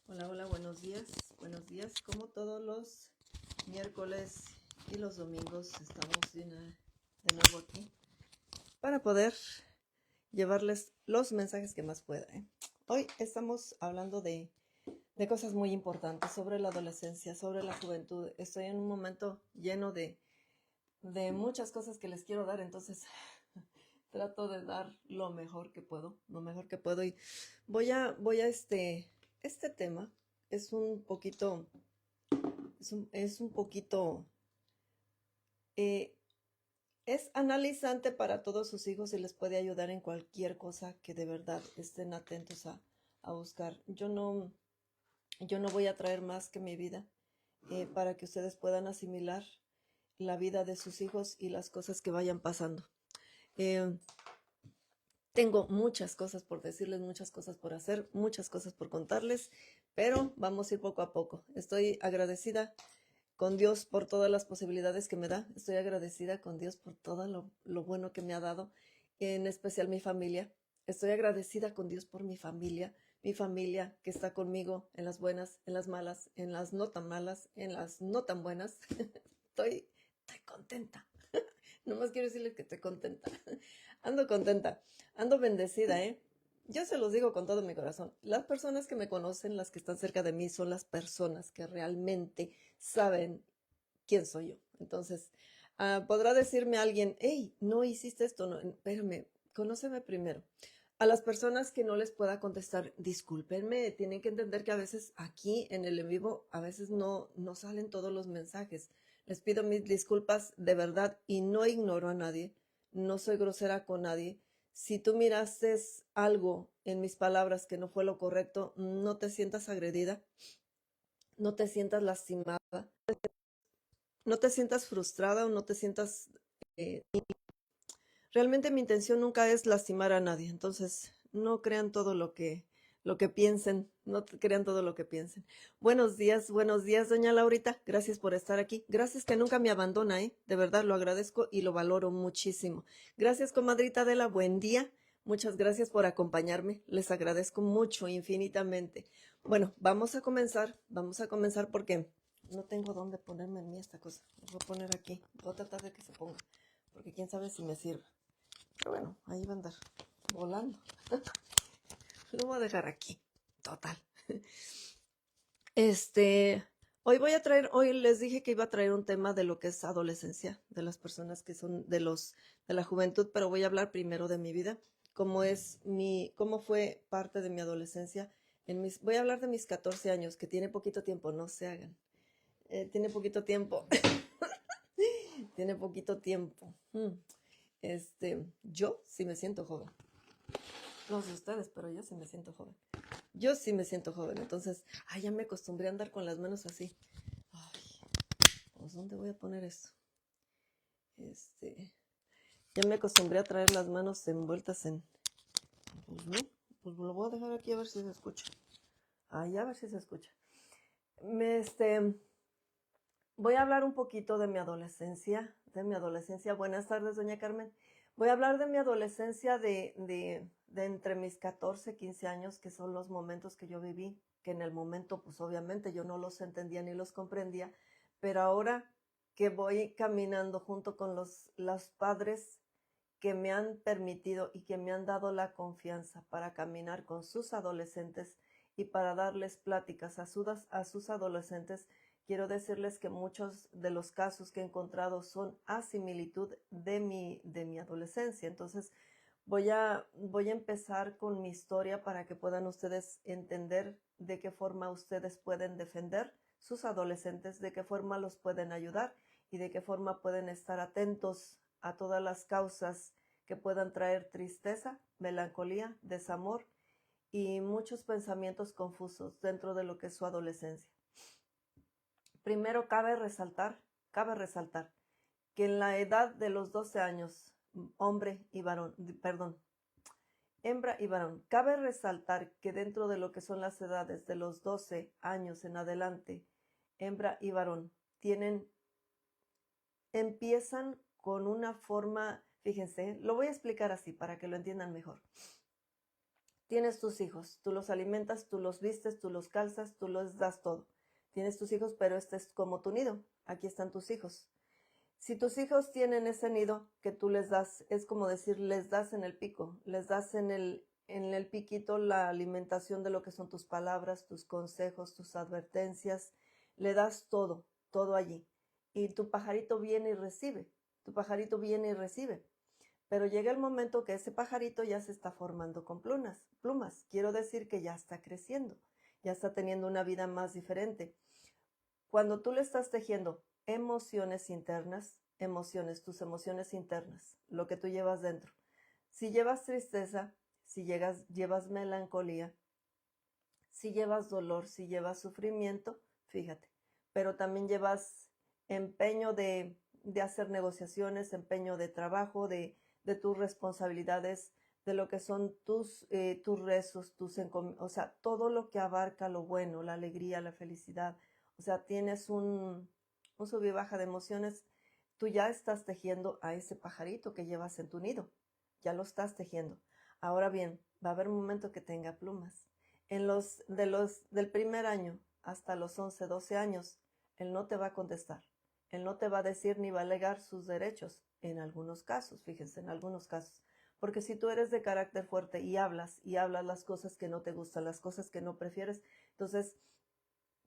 Hola, hola, buenos días. Buenos días. Como todos los miércoles y los domingos estamos de nuevo aquí para poder llevarles los mensajes que más pueda. Hoy estamos hablando de cosas muy importantes sobre la adolescencia, sobre la juventud. Estoy en un momento lleno de muchas cosas que les quiero dar, entonces trato de dar lo mejor que puedo, lo mejor que puedo. Y este tema es un poquito es un poquito, eh, es analizante para todos sus hijos y les puede ayudar en cualquier cosa que de verdad estén atentos a buscar. Yo no voy a traer más que mi vida para que ustedes puedan asimilar la vida de sus hijos y las cosas que vayan pasando. Eh, Tengo muchas cosas por decirles, muchas cosas por hacer, muchas cosas por contarles, pero vamos a ir poco a poco. Estoy agradecida con Dios por todas las posibilidades que me da. Estoy agradecida con Dios por todo lo bueno que me ha dado, en especial mi familia. Estoy agradecida con Dios por mi familia que está conmigo en las buenas, en las malas, en las no tan malas, en las no tan buenas. Estoy contenta. Nomás quiero decirles que estoy contenta. Ando contenta, ando bendecida, ¿eh? Yo se los digo con todo mi corazón. Las personas que me conocen, las que están cerca de mí, son las personas que realmente saben quién soy yo. Entonces, podrá decirme alguien, hey, no hiciste esto, no, espérame, conóceme primero. A las personas que no les pueda contestar, discúlpenme, tienen que entender que a veces aquí en el en vivo, a veces no salen todos los mensajes. Les pido mis disculpas de verdad y no ignoro a nadie, no soy grosera con nadie. Si tú miraste algo en mis palabras que no fue lo correcto, no te sientas agredida, no te sientas lastimada, no te sientas frustrada o no te sientas... eh, realmente mi intención nunca es lastimar a nadie, entonces no crean todo lo que piensen, no crean todo lo que piensen. Buenos días, doña Laurita, gracias por estar aquí, gracias que nunca me abandona, de verdad lo agradezco y lo valoro muchísimo. Gracias, comadrita Adela, buen día, muchas gracias por acompañarme, les agradezco mucho, infinitamente. Bueno, vamos a comenzar porque no tengo dónde ponerme en mí esta cosa, lo voy a poner aquí, voy a tratar de que se ponga, porque quién sabe si me sirve. Pero bueno, ahí va a andar volando. Lo voy a dejar aquí. Total. Este, hoy les dije que iba a traer un tema de lo que es adolescencia, de las personas que son de la juventud, pero voy a hablar primero de mi vida, cómo fue parte de mi adolescencia. Voy a hablar de mis 14 años, que tiene poquito tiempo, no se hagan. Tiene poquito tiempo. Tiene poquito tiempo. Yo sí me siento joven. No sé ustedes, pero yo sí me siento joven. Yo sí me siento joven. Entonces, ya me acostumbré a andar con las manos así. Ay, pues, ¿dónde voy a poner esto? Ya me acostumbré a traer las manos envueltas en... Pues no, pues lo voy a dejar aquí a ver si se escucha. A ver si se escucha. Me, este, Voy a hablar un poquito de mi adolescencia. Buenas tardes, doña Carmen. Voy a hablar de mi adolescencia de entre mis 14 y 15 años, que son los momentos que yo viví, que en el momento, pues obviamente yo no los entendía ni los comprendía, pero ahora que voy caminando junto con los padres que me han permitido y que me han dado la confianza para caminar con sus adolescentes y para darles pláticas a sus adolescentes, quiero decirles que muchos de los casos que he encontrado son a similitud de mi adolescencia. Entonces, voy a empezar con mi historia para que puedan ustedes entender de qué forma ustedes pueden defender sus adolescentes, de qué forma los pueden ayudar y de qué forma pueden estar atentos a todas las causas que puedan traer tristeza, melancolía, desamor y muchos pensamientos confusos dentro de lo que es su adolescencia. Primero cabe resaltar que en la edad de los 12 años, hembra y varón, cabe resaltar que dentro de lo que son las edades de los 12 años en adelante, hembra y varón empiezan con una forma, fíjense, lo voy a explicar así para que lo entiendan mejor. Tienes tus hijos, tú los alimentas, tú los vistes, tú los calzas, tú les das todo. Tienes tus hijos, pero este es como tu nido. Aquí están tus hijos. Si tus hijos tienen ese nido que tú les das, es como decir, les das en el pico, les das en el piquito la alimentación de lo que son tus palabras, tus consejos, tus advertencias, le das todo, todo allí. Y tu pajarito viene y recibe, tu pajarito viene y recibe. Pero llega el momento que ese pajarito ya se está formando con plumas. Quiero decir que ya está creciendo, ya está teniendo una vida más diferente. Cuando tú le estás tejiendo emociones internas, tus emociones internas, lo que tú llevas dentro. Si llevas tristeza, si llevas melancolía, si llevas dolor, si llevas sufrimiento, fíjate, pero también llevas empeño de hacer negociaciones, empeño de trabajo, de tus responsabilidades, de lo que son tus rezos, o sea, todo lo que abarca lo bueno, la alegría, la felicidad. O sea, tienes un sub y baja de emociones. Tú ya estás tejiendo a ese pajarito que llevas en tu nido. Ya lo estás tejiendo. Ahora bien, va a haber un momento que tenga plumas. Del primer año hasta los 11, 12 años, él no te va a contestar. Él no te va a decir ni va a alegar sus derechos. En algunos casos, fíjense, en algunos casos. Porque si tú eres de carácter fuerte y hablas las cosas que no te gustan, las cosas que no prefieres, entonces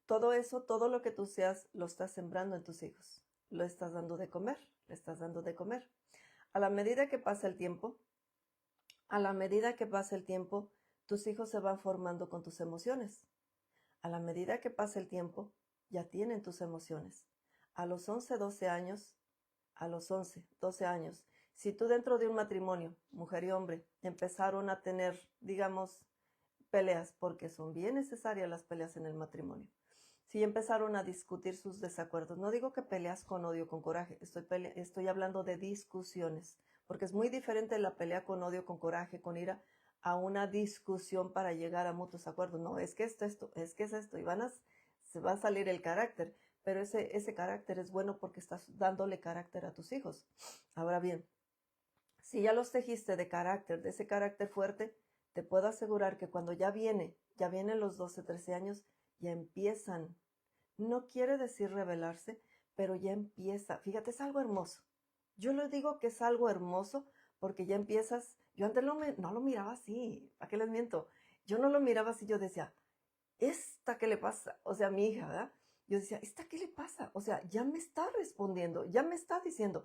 todo eso, todo lo que tú seas, lo estás sembrando en tus hijos. Lo estás dando de comer, le estás dando de comer. A la medida que pasa el tiempo, tus hijos se van formando con tus emociones. A la medida que pasa el tiempo, ya tienen tus emociones. A los 11, 12 años, si tú dentro de un matrimonio, mujer y hombre, empezaron a tener, digamos, peleas, porque son bien necesarias las peleas en el matrimonio. Si empezaron a discutir sus desacuerdos, no digo que peleas con odio, con coraje, estoy hablando de discusiones, porque es muy diferente la pelea con odio, con coraje, con ira, a una discusión para llegar a mutuos acuerdos. No, es que es esto, y se va a salir el carácter, pero ese carácter es bueno porque estás dándole carácter a tus hijos. Ahora bien, si ya los tejiste de carácter, de ese carácter fuerte, te puedo asegurar que cuando ya vienen los 12, 13 años, ya empiezan. No quiere decir rebelarse, pero ya empieza. Fíjate, es algo hermoso. Yo le digo que es algo hermoso porque ya empiezas. Yo antes no lo miraba así, ¿para qué les miento? Yo no lo miraba así, yo decía, ¿esta qué le pasa? O sea, mi hija, ¿verdad? Yo decía, ¿esta qué le pasa? O sea, ya me está respondiendo, ya me está diciendo.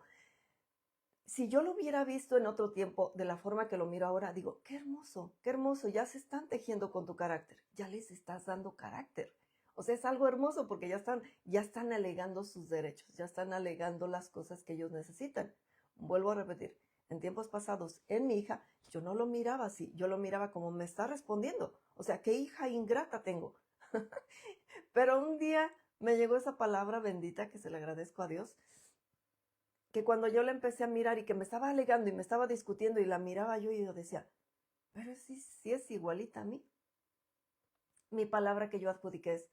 Si yo lo hubiera visto en otro tiempo de la forma que lo miro ahora, digo, qué hermoso, ya se están tejiendo con tu carácter, ya les estás dando carácter. O sea, es algo hermoso porque ya están alegando sus derechos, ya están alegando las cosas que ellos necesitan. Vuelvo a repetir, en tiempos pasados, en mi hija, yo no lo miraba así, yo lo miraba como me está respondiendo. O sea, qué hija ingrata tengo. Pero un día me llegó esa palabra bendita que se le agradezco a Dios, que cuando yo la empecé a mirar y que me estaba alegando y me estaba discutiendo y la miraba yo y yo decía, pero sí es igualita a mí. Mi palabra que yo adjudiqué es,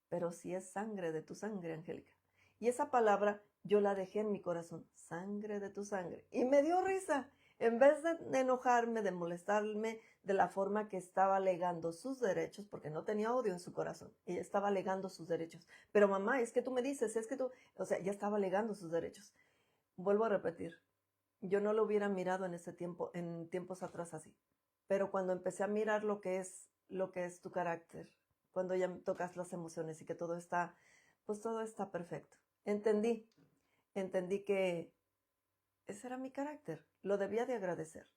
pero sí es sangre de tu sangre, Angélica. Y esa palabra yo la dejé en mi corazón, sangre de tu sangre. Y me dio risa. En vez de enojarme, de molestarme de la forma que estaba alegando sus derechos, porque no tenía odio en su corazón, ella estaba alegando sus derechos. Pero mamá, es que tú me dices, es que tú, o sea, ya estaba alegando sus derechos. Vuelvo a repetir, yo no lo hubiera mirado en ese tiempo, en tiempos atrás así. Pero cuando empecé a mirar lo que es tu carácter, cuando ya tocas las emociones y que pues todo está perfecto. Entendí que ese era mi carácter, lo debía de agradecer.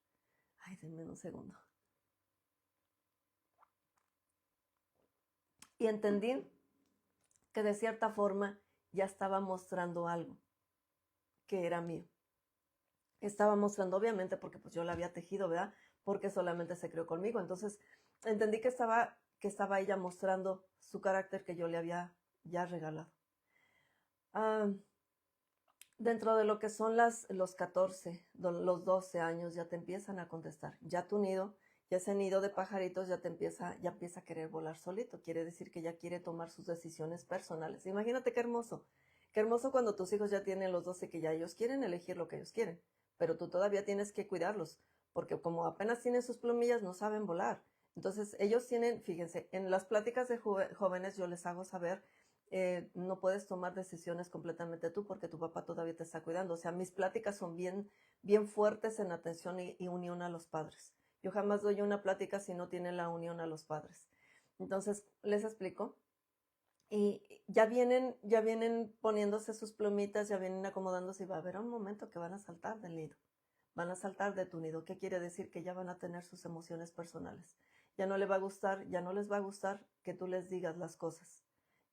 Ay, denme un segundo. Y entendí que de cierta forma ya estaba mostrando algo que era mío. Estaba mostrando, obviamente, porque pues yo la había tejido, ¿verdad? Porque solamente se creó conmigo. Entonces, entendí que estaba ella mostrando su carácter que yo le había ya regalado. Dentro de lo que son los 14, los 12 años, ya te empiezan a contestar. Ya tu nido, ya ese nido de pajaritos ya empieza a querer volar solito. Quiere decir que ya quiere tomar sus decisiones personales. Imagínate qué hermoso. Qué hermoso cuando tus hijos ya tienen los 12 que ya ellos quieren elegir lo que ellos quieren. Pero tú todavía tienes que cuidarlos, porque como apenas tienen sus plumillas, no saben volar. Entonces, ellos tienen, fíjense, en las pláticas de jóvenes yo les hago saber, no puedes tomar decisiones completamente tú porque tu papá todavía te está cuidando. O sea, mis pláticas son bien, bien fuertes en atención y unión a los padres. Yo jamás doy una plática si no tiene la unión a los padres. Entonces, les explico. Y ya vienen poniéndose sus plumitas, ya vienen acomodándose y va a haber un momento que van a saltar del nido. Van a saltar de tu nido. ¿Qué quiere decir? Que ya van a tener sus emociones personales. Ya no les va a gustar, ya no les va a gustar que tú les digas las cosas.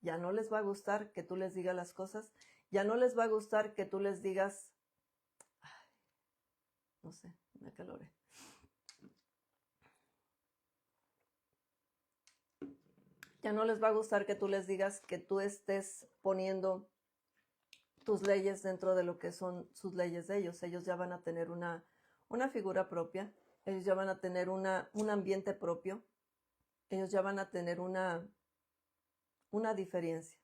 Ya no les va a gustar que tú les digas las cosas. Ya no les va a gustar que tú les digas, no sé, me acaloré. Ya no les va a gustar que tú les digas que tú estés poniendo tus leyes dentro de lo que son sus leyes de ellos. Ellos ya van a tener una figura propia, ellos ya van a tener un ambiente propio, ellos ya van a tener una diferencia.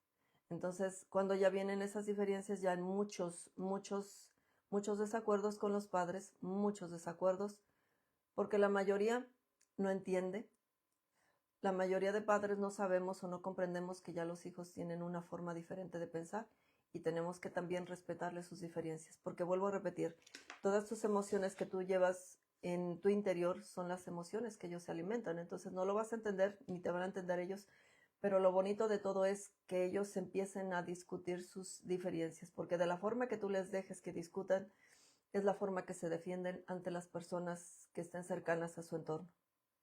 Entonces, cuando ya vienen esas diferencias, ya hay muchos desacuerdos con los padres, muchos desacuerdos, porque la mayoría no entiende. La mayoría de padres no sabemos o no comprendemos que ya los hijos tienen una forma diferente de pensar y tenemos que también respetarles sus diferencias, porque vuelvo a repetir, todas tus emociones que tú llevas en tu interior son las emociones que ellos se alimentan, entonces no lo vas a entender ni te van a entender ellos, pero lo bonito de todo es que ellos empiecen a discutir sus diferencias, porque de la forma que tú les dejes que discutan es la forma que se defienden ante las personas que estén cercanas a su entorno.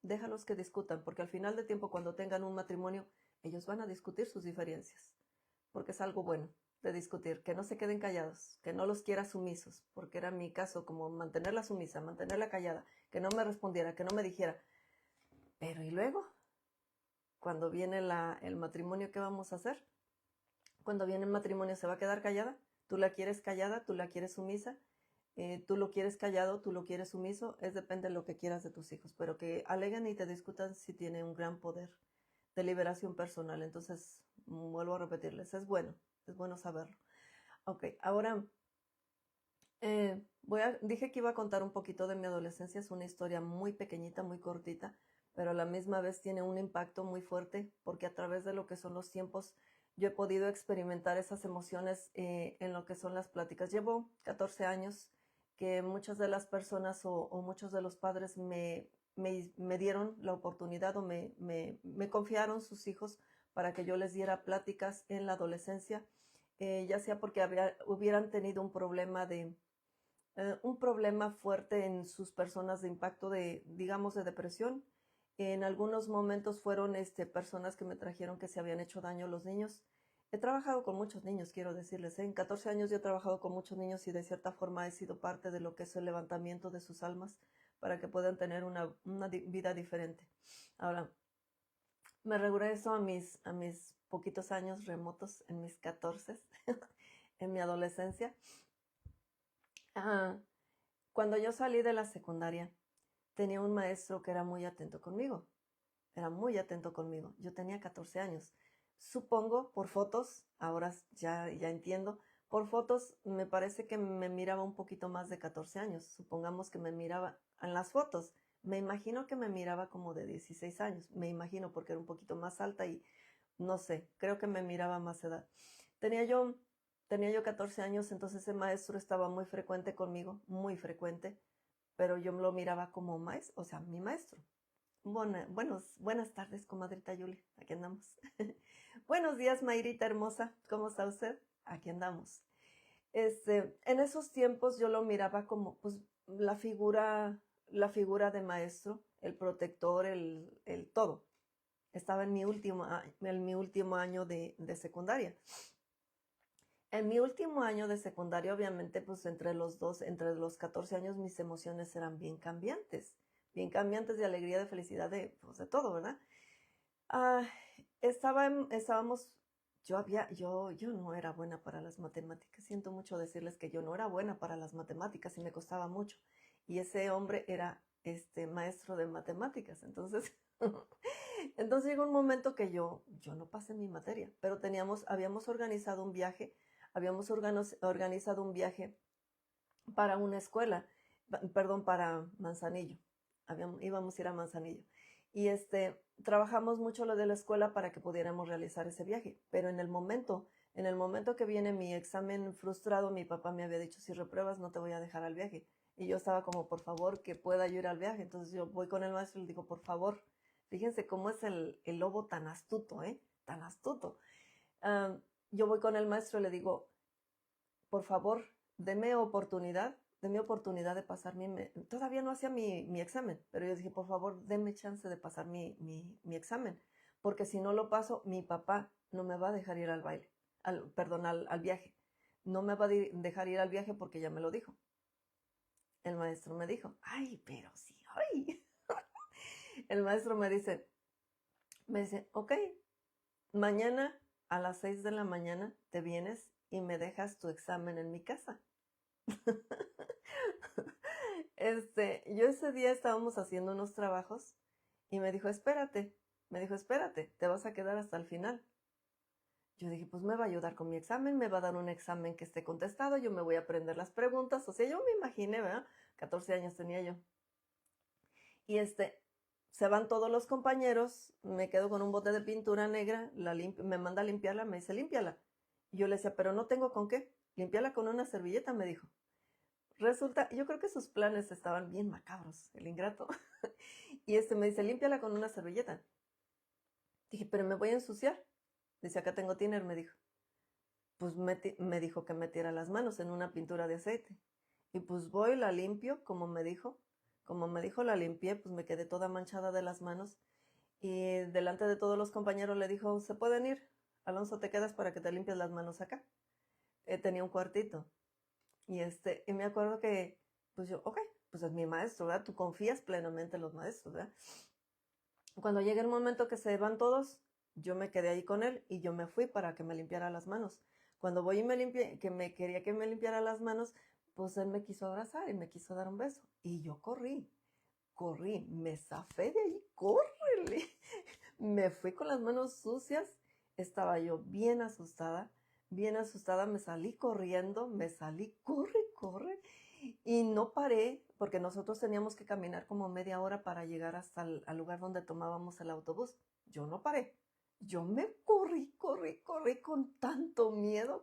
Déjalos que discutan, porque al final de tiempo, cuando tengan un matrimonio, ellos van a discutir sus diferencias, porque es algo bueno de discutir, que no se queden callados, que no los quiera sumisos, porque era mi caso, como mantenerla sumisa, mantenerla callada, que no me respondiera, que no me dijera. Pero ¿y luego? Cuando viene el matrimonio, ¿qué vamos a hacer? Cuando viene el matrimonio, ¿se va a quedar callada? ¿Tú la quieres callada? ¿Tú la quieres sumisa? Tú lo quieres callado, tú lo quieres sumiso, depende de lo que quieras de tus hijos, pero que aleguen y te discutan si tiene un gran poder de liberación personal. Entonces, vuelvo a repetirles, es bueno saberlo. Ok, ahora dije que iba a contar un poquito de mi adolescencia, es una historia muy pequeñita, muy cortita, pero a la misma vez tiene un impacto muy fuerte porque a través de lo que son los tiempos yo he podido experimentar esas emociones en lo que son las pláticas. Llevo 14 años que muchas de las personas o muchos de los padres me dieron la oportunidad o me confiaron sus hijos para que yo les diera pláticas en la adolescencia, ya sea porque hubieran tenido un problema fuerte en sus personas de impacto digamos, de depresión. En algunos momentos fueron personas que me trajeron que se habían hecho daño a los niños. He trabajado con muchos niños, quiero decirles. En 14 años yo he trabajado con muchos niños y de cierta forma he sido parte de lo que es el levantamiento de sus almas para que puedan tener una vida diferente. Ahora, me regreso a mis poquitos años remotos, en mis 14, en mi adolescencia. Cuando yo salí de la secundaria, tenía un maestro que era muy atento conmigo. Era muy atento conmigo. Yo tenía 14 años. Supongo, por fotos, ahora ya entiendo, por fotos me parece que me miraba un poquito más de 14 años. Supongamos que me miraba en las fotos. Me imagino que me miraba como de 16 años. Me imagino porque era un poquito más alta y no sé, creo que me miraba más edad. Tenía yo, tenía yo 14 años, entonces ese maestro estaba muy frecuente conmigo, muy frecuente, pero yo lo miraba como maestro, o sea, mi maestro. Buenas tardes, comadrita Yuli, aquí andamos. Buenos días, Mayrita hermosa, ¿cómo está usted? Aquí andamos. En esos tiempos yo lo miraba como pues la figura de maestro, el protector, el todo. Estaba en mi último año de secundaria. En mi último año de secundaria, obviamente, pues entre los 14 años, mis emociones eran bien cambiantes de alegría, de felicidad, pues de todo, ¿verdad? Ah, estábamos, yo no era buena para las matemáticas. Siento mucho decirles que yo no era buena para las matemáticas y me costaba mucho. Y ese hombre era maestro de matemáticas. Entonces, entonces llegó un momento que yo no pasé mi materia, pero habíamos organizado un viaje, organizado un viaje para una escuela, perdón, para Manzanillo. Íbamos a ir a Manzanillo. Y trabajamos mucho lo de la escuela para que pudiéramos realizar ese viaje. Pero en el momento que viene mi examen frustrado, mi papá me había dicho, si repruebas no te voy a dejar al viaje. Y yo estaba como, por favor, que pueda yo ir al viaje. Entonces yo voy con el maestro y le digo, por favor, fíjense cómo es el lobo tan astuto, ¿eh? Tan astuto. Ah, yo voy con el maestro y le digo, por favor, deme oportunidad de pasar todavía no hacía mi examen, pero yo dije, por favor, denme chance de pasar mi examen, porque si no lo paso, mi papá no me va a dejar ir al baile, perdón, al viaje. No me va a dejar ir al viaje porque ya me lo dijo. El maestro me dijo, ay, pero sí, ay. El maestro me dice, ok, mañana a las 6 de la mañana te vienes y me dejas tu examen en mi casa. Yo ese día estábamos haciendo unos trabajos y me dijo, espérate, te vas a quedar hasta el final. Yo dije, pues me va a ayudar con mi examen, me va a dar un examen que esté contestado, yo me voy a aprender las preguntas, o sea, yo me imaginé, ¿verdad? 14 años tenía yo. Y se van todos los compañeros, me quedo con un bote de pintura negra, me manda a limpiarla, me dice, límpiala. Y yo le decía, pero no tengo con qué, límpiala con una servilleta, me dijo. Resulta, yo creo que sus planes estaban bien macabros, el ingrato. Y me dice, límpiala con una servilleta. Dije, pero me voy a ensuciar. Dice, acá tengo tiner, me dijo. Pues me dijo que metiera las manos en una pintura de aceite. Y pues voy, la limpio, como me dijo. Como me dijo, la limpié, pues me quedé toda manchada de las manos. Y delante de todos los compañeros le dijo, ¿se pueden ir? Alonso, te quedas para que te limpies las manos acá. Tenía un cuartito. Y me acuerdo que, pues yo, ok, pues es mi maestro, ¿verdad? Tú confías plenamente en los maestros, ¿verdad? Cuando llega el momento que se van todos, yo me quedé ahí con él y yo me fui para que me limpiara las manos. Cuando voy y me limpié, quería que me limpiara las manos, pues él me quiso abrazar y me quiso dar un beso. Y yo corrí, me zafé de ahí, córrele. Me fui con las manos sucias, estaba yo bien asustada, me salí corriendo, corre, y no paré, porque nosotros teníamos que caminar como media hora para llegar hasta al lugar donde tomábamos el autobús. Yo no paré, yo me corrí con tanto miedo,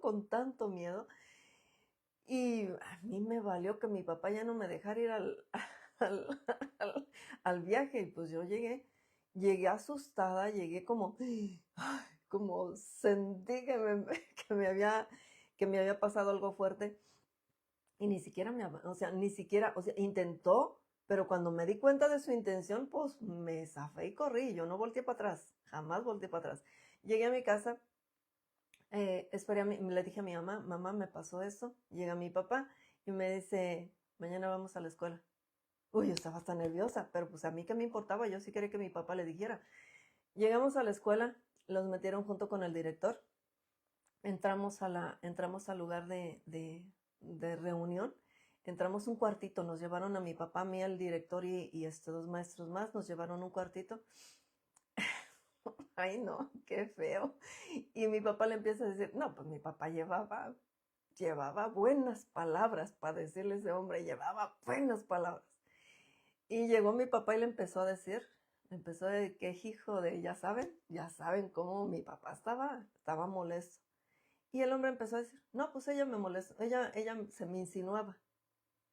y a mí me valió que mi papá ya no me dejara ir al, al viaje, y pues yo llegué asustada, llegué como, como sentí que me había pasado algo fuerte, y ni siquiera o sea, intentó, pero cuando me di cuenta de su intención, pues me zafé y corrí, yo no volteé para atrás, jamás volteé para atrás. Llegué a mi casa, le dije a mi mamá, mamá, me pasó esto. Llega mi papá y me dice, mañana vamos a la escuela. Uy, yo estaba hasta nerviosa, pero pues a mí qué me importaba, yo sí quería que mi papá le dijera. Llegamos a la escuela, los metieron junto con el director, entramos al lugar de reunión, entramos un cuartito, nos llevaron a mi papá, a mí, al director y dos maestros más, nos llevaron un cuartito. Ay, no, qué feo. Y mi papá le empieza a decir, no, pues mi papá llevaba buenas palabras para decirle a ese hombre, llevaba buenas palabras. Y llegó mi papá y le empezó a decir, que hijo de, ya saben cómo mi papá estaba molesto. Y el hombre empezó a decir, no, pues ella me molestó, ella se me insinuaba,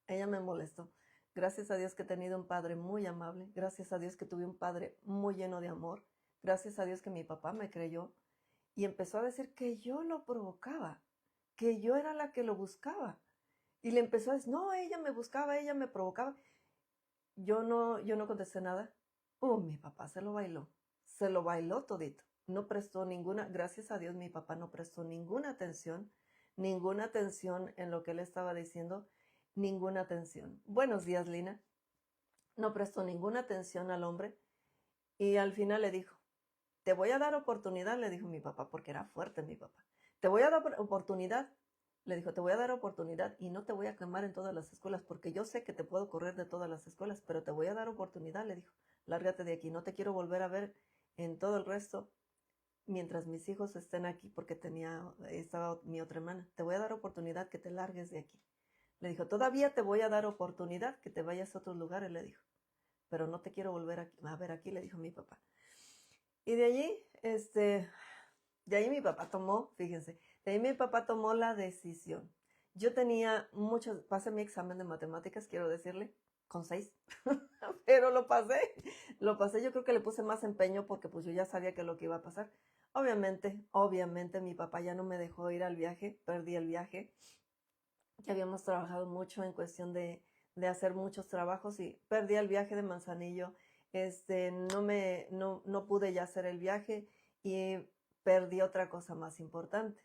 ella me molestó. Gracias a Dios que he tenido un padre muy amable, gracias a Dios que tuve un padre muy lleno de amor, gracias a Dios que mi papá me creyó y empezó a decir que yo lo provocaba, que yo era la que lo buscaba. Y le empezó a decir, no, ella me buscaba, ella me provocaba. Yo no contesté nada. Mi papá se lo bailó todito. No prestó gracias a Dios mi papá no prestó ninguna atención en lo que él estaba diciendo, ninguna atención. Buenos días, Lina. No prestó ninguna atención al hombre y al final le dijo, te voy a dar oportunidad, le dijo mi papá, porque era fuerte mi papá. Te voy a dar oportunidad, le dijo, te voy a dar oportunidad y no te voy a quemar en todas las escuelas, porque yo sé que te puedo correr de todas las escuelas, pero te voy a dar oportunidad, le dijo. Lárgate de aquí, no te quiero volver a ver en todo el resto mientras mis hijos estén aquí, porque estaba mi otra hermana. Te voy a dar oportunidad que te largues de aquí. Le dijo, todavía te voy a dar oportunidad que te vayas a otros lugares, le dijo. pero no te quiero volver a ver aquí, le dijo mi papá. Y de allí, de ahí mi papá tomó, fíjense, de ahí mi papá tomó la decisión. Yo tenía muchos, pasé mi examen de matemáticas, quiero decirle, con 6, pero lo pasé, yo creo que le puse más empeño porque pues yo ya sabía que lo que iba a pasar. Obviamente mi papá ya no me dejó ir al viaje, perdí el viaje. Ya habíamos trabajado mucho en cuestión de hacer muchos trabajos y perdí el viaje de Manzanillo. No pude ya hacer el viaje y perdí otra cosa más importante.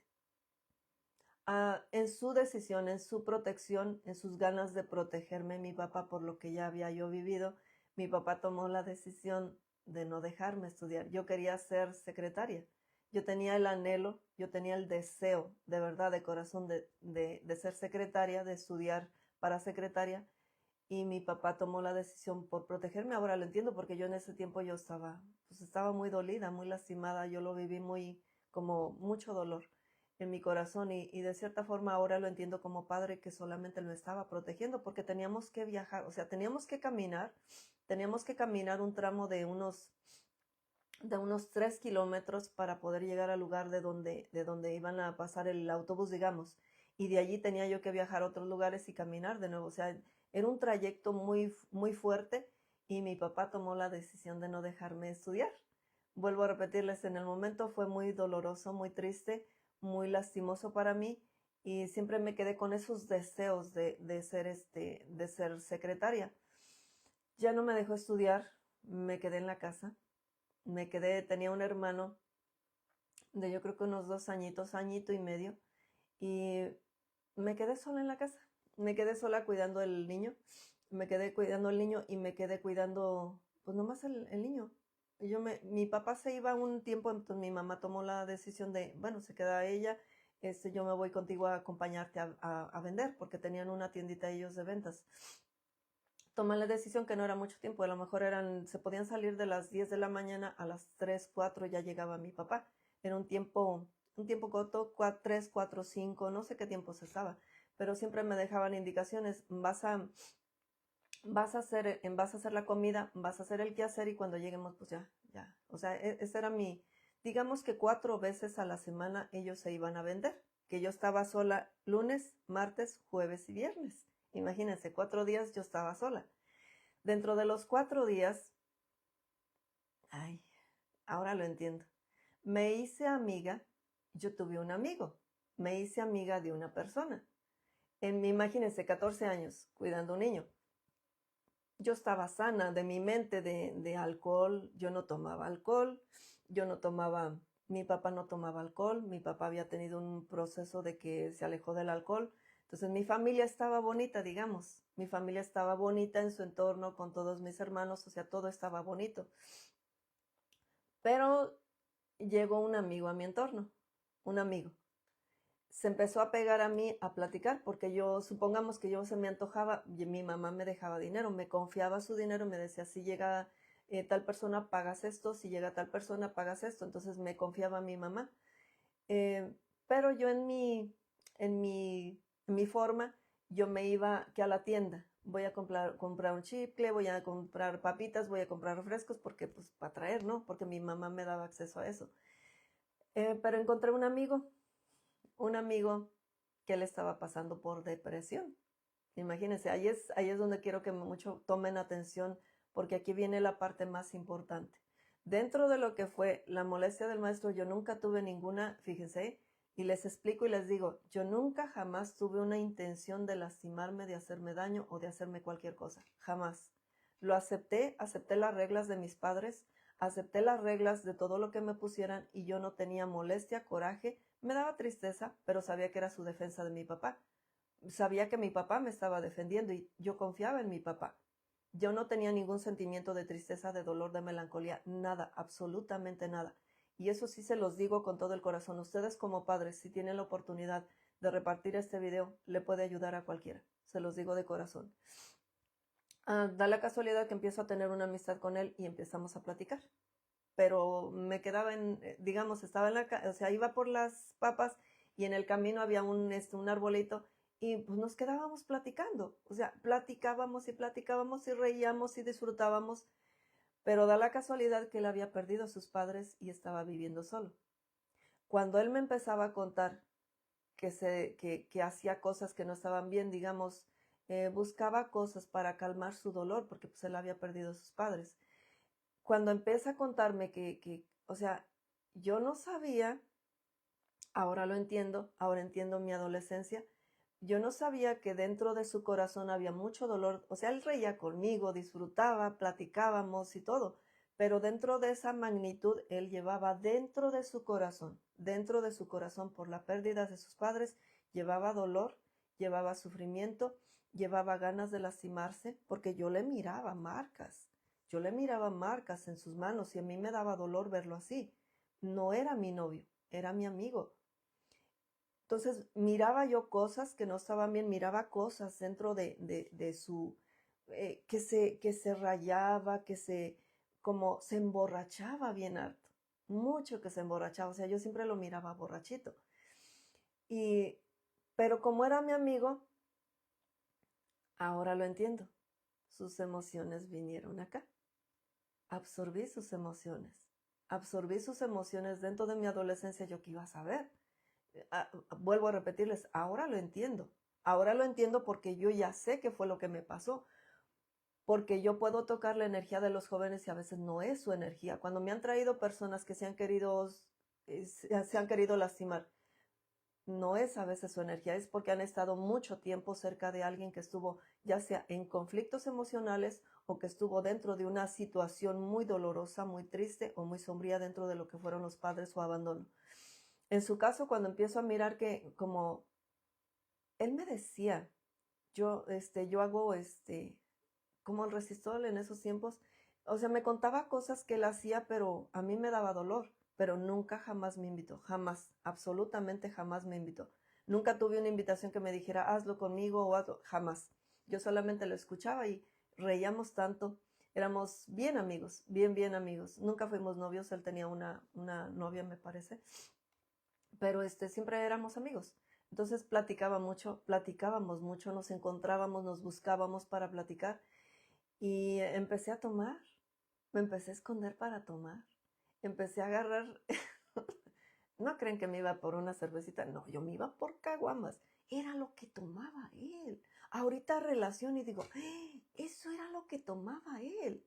En su decisión, en su protección, en sus ganas de protegerme, mi papá, por lo que ya había yo vivido, mi papá tomó la decisión de no dejarme estudiar. Yo quería ser secretaria. Yo tenía el anhelo, yo tenía el deseo, de verdad, de corazón, de ser secretaria, de estudiar para secretaria. Y mi papá tomó la decisión por protegerme. Ahora lo entiendo porque yo en ese tiempo yo estaba muy dolida, muy lastimada. Yo lo viví como mucho dolor en mi corazón y de cierta forma ahora lo entiendo como padre que solamente me estaba protegiendo porque teníamos que viajar, o sea, teníamos que caminar un tramo de unos 3 kilómetros para poder llegar al lugar de donde iban a pasar el autobús, digamos. Y de allí tenía yo que viajar a otros lugares y caminar de nuevo. O sea, era un trayecto muy, muy fuerte y mi papá tomó la decisión de no dejarme estudiar. Vuelvo a repetirles, en el momento fue muy doloroso, muy triste, muy lastimoso para mí y siempre me quedé con esos deseos de ser secretaria. Ya no me dejó estudiar, me quedé en la casa. Tenía un hermano de yo creo que unos 2 añitos, añito y medio, y me quedé sola en la casa. Me quedé sola cuidando el niño, me quedé cuidando el niño y me quedé cuidando, pues nomás el niño. Mi papá se iba un tiempo, entonces mi mamá tomó la decisión de, bueno, se queda ella, yo me voy contigo a acompañarte a vender, porque tenían una tiendita ellos de ventas. Tomé la decisión que no era mucho tiempo, a lo mejor se podían salir de las 10 de la mañana a las 3, 4 ya llegaba mi papá. Era un tiempo corto, 3, 4, 5, no sé qué tiempo se estaba, pero siempre me dejaban indicaciones, vas a hacer la comida, vas a hacer el quehacer y cuando lleguemos pues ya. O sea, ese era digamos que 4 veces a la semana ellos se iban a vender, que yo estaba sola lunes, martes, jueves y viernes. Imagínense, 4 días yo estaba sola. Dentro de los 4 días, ay, ahora lo entiendo. Me hice amiga, yo tuve un amigo, me hice amiga de una persona. Imagínense, 14 años cuidando a un niño. Yo estaba sana de mi mente de alcohol, yo no tomaba alcohol, mi papá no tomaba alcohol, mi papá había tenido un proceso de que se alejó del alcohol. Entonces mi familia estaba bonita, digamos, mi familia estaba bonita en su entorno con todos mis hermanos, o sea, todo estaba bonito. Pero llegó un amigo a mi entorno, un amigo. Se empezó a pegar a mí a platicar porque supongamos que yo se me antojaba, y mi mamá me dejaba dinero, me confiaba su dinero, me decía, si llega tal persona, pagas esto, si llega tal persona, pagas esto. Entonces me confiaba a mi mamá. Pero yo en mi forma, yo me iba que a la tienda, voy a comprar un chicle, voy a comprar papitas, voy a comprar refrescos, porque pues para traer, ¿no? Porque mi mamá me daba acceso a eso. Pero encontré un amigo que le estaba pasando por depresión. Imagínense, ahí es donde quiero que mucho tomen atención, porque aquí viene la parte más importante. Dentro de lo que fue la molestia del maestro, yo nunca tuve ninguna, fíjense, y les explico y les digo, yo nunca jamás tuve una intención de lastimarme, de hacerme daño o de hacerme cualquier cosa, jamás. Lo acepté las reglas de mis padres, acepté las reglas de todo lo que me pusieran y yo no tenía molestia, coraje, me daba tristeza, pero sabía que era su defensa de mi papá. Sabía que mi papá me estaba defendiendo y yo confiaba en mi papá. Yo no tenía ningún sentimiento de tristeza, de dolor, de melancolía, nada, absolutamente nada. Y eso sí se los digo con todo el corazón. Ustedes como padres, si tienen la oportunidad de repartir este video, le puede ayudar a cualquiera. Se los digo de corazón. Da la casualidad que empiezo a tener una amistad con él y empezamos a platicar. Pero me quedaba digamos, estaba o sea, iba por las papas y en el camino había un arbolito y pues nos quedábamos platicando, o sea, platicábamos y reíamos y disfrutábamos, pero da la casualidad que él había perdido a sus padres y estaba viviendo solo. Cuando él me empezaba a contar que hacía cosas que no estaban bien, digamos, buscaba cosas para calmar su dolor, porque pues él había perdido a sus padres. Cuando empieza a contarme o sea, yo no sabía, ahora entiendo mi adolescencia, yo no sabía que dentro de su corazón había mucho dolor, o sea, él reía conmigo, disfrutaba, platicábamos y todo, pero dentro de esa magnitud, él llevaba dentro de su corazón por la pérdida de sus padres, llevaba dolor, llevaba sufrimiento, llevaba ganas de lastimarse, porque yo le miraba marcas en sus manos y a mí me daba dolor verlo así. No era mi novio, era mi amigo. Entonces miraba yo cosas que no estaban bien, miraba cosas dentro de su, que se rayaba, como se emborrachaba bien harto, mucho que se emborrachaba, o sea, yo siempre lo miraba borrachito. Y, pero como era mi amigo, ahora lo entiendo, sus emociones vinieron acá, absorbí sus emociones dentro de mi adolescencia, yo qué iba a saber. Vuelvo a repetirles, ahora lo entiendo porque yo ya sé qué fue lo que me pasó, porque yo puedo tocar la energía de los jóvenes y a veces no es su energía. Cuando me han traído personas que se han querido lastimar, no es a veces su energía, es porque han estado mucho tiempo cerca de alguien que estuvo ya sea en conflictos emocionales o que estuvo dentro de una situación muy dolorosa, muy triste o muy sombría dentro de lo que fueron los padres o abandono. En su caso, cuando empiezo a mirar que como él me decía, yo hago, como el resistol en esos tiempos, o sea, me contaba cosas que él hacía, pero a mí me daba dolor, pero nunca jamás me invitó, jamás, absolutamente jamás me invitó. Nunca tuve una invitación que me dijera, hazlo conmigo o hazlo, jamás. Yo solamente lo escuchaba y reíamos tanto, éramos bien amigos, bien amigos. Nunca fuimos novios, él tenía una novia, me parece, pero siempre éramos amigos. Entonces platicábamos mucho, nos encontrábamos, nos buscábamos para platicar y empecé a tomar, me empecé a esconder para tomar, empecé a agarrar, no creen que me iba por una cervecita, no, yo me iba por caguamas, era lo que tomaba él. Ahorita relación y digo, eso era lo que tomaba él,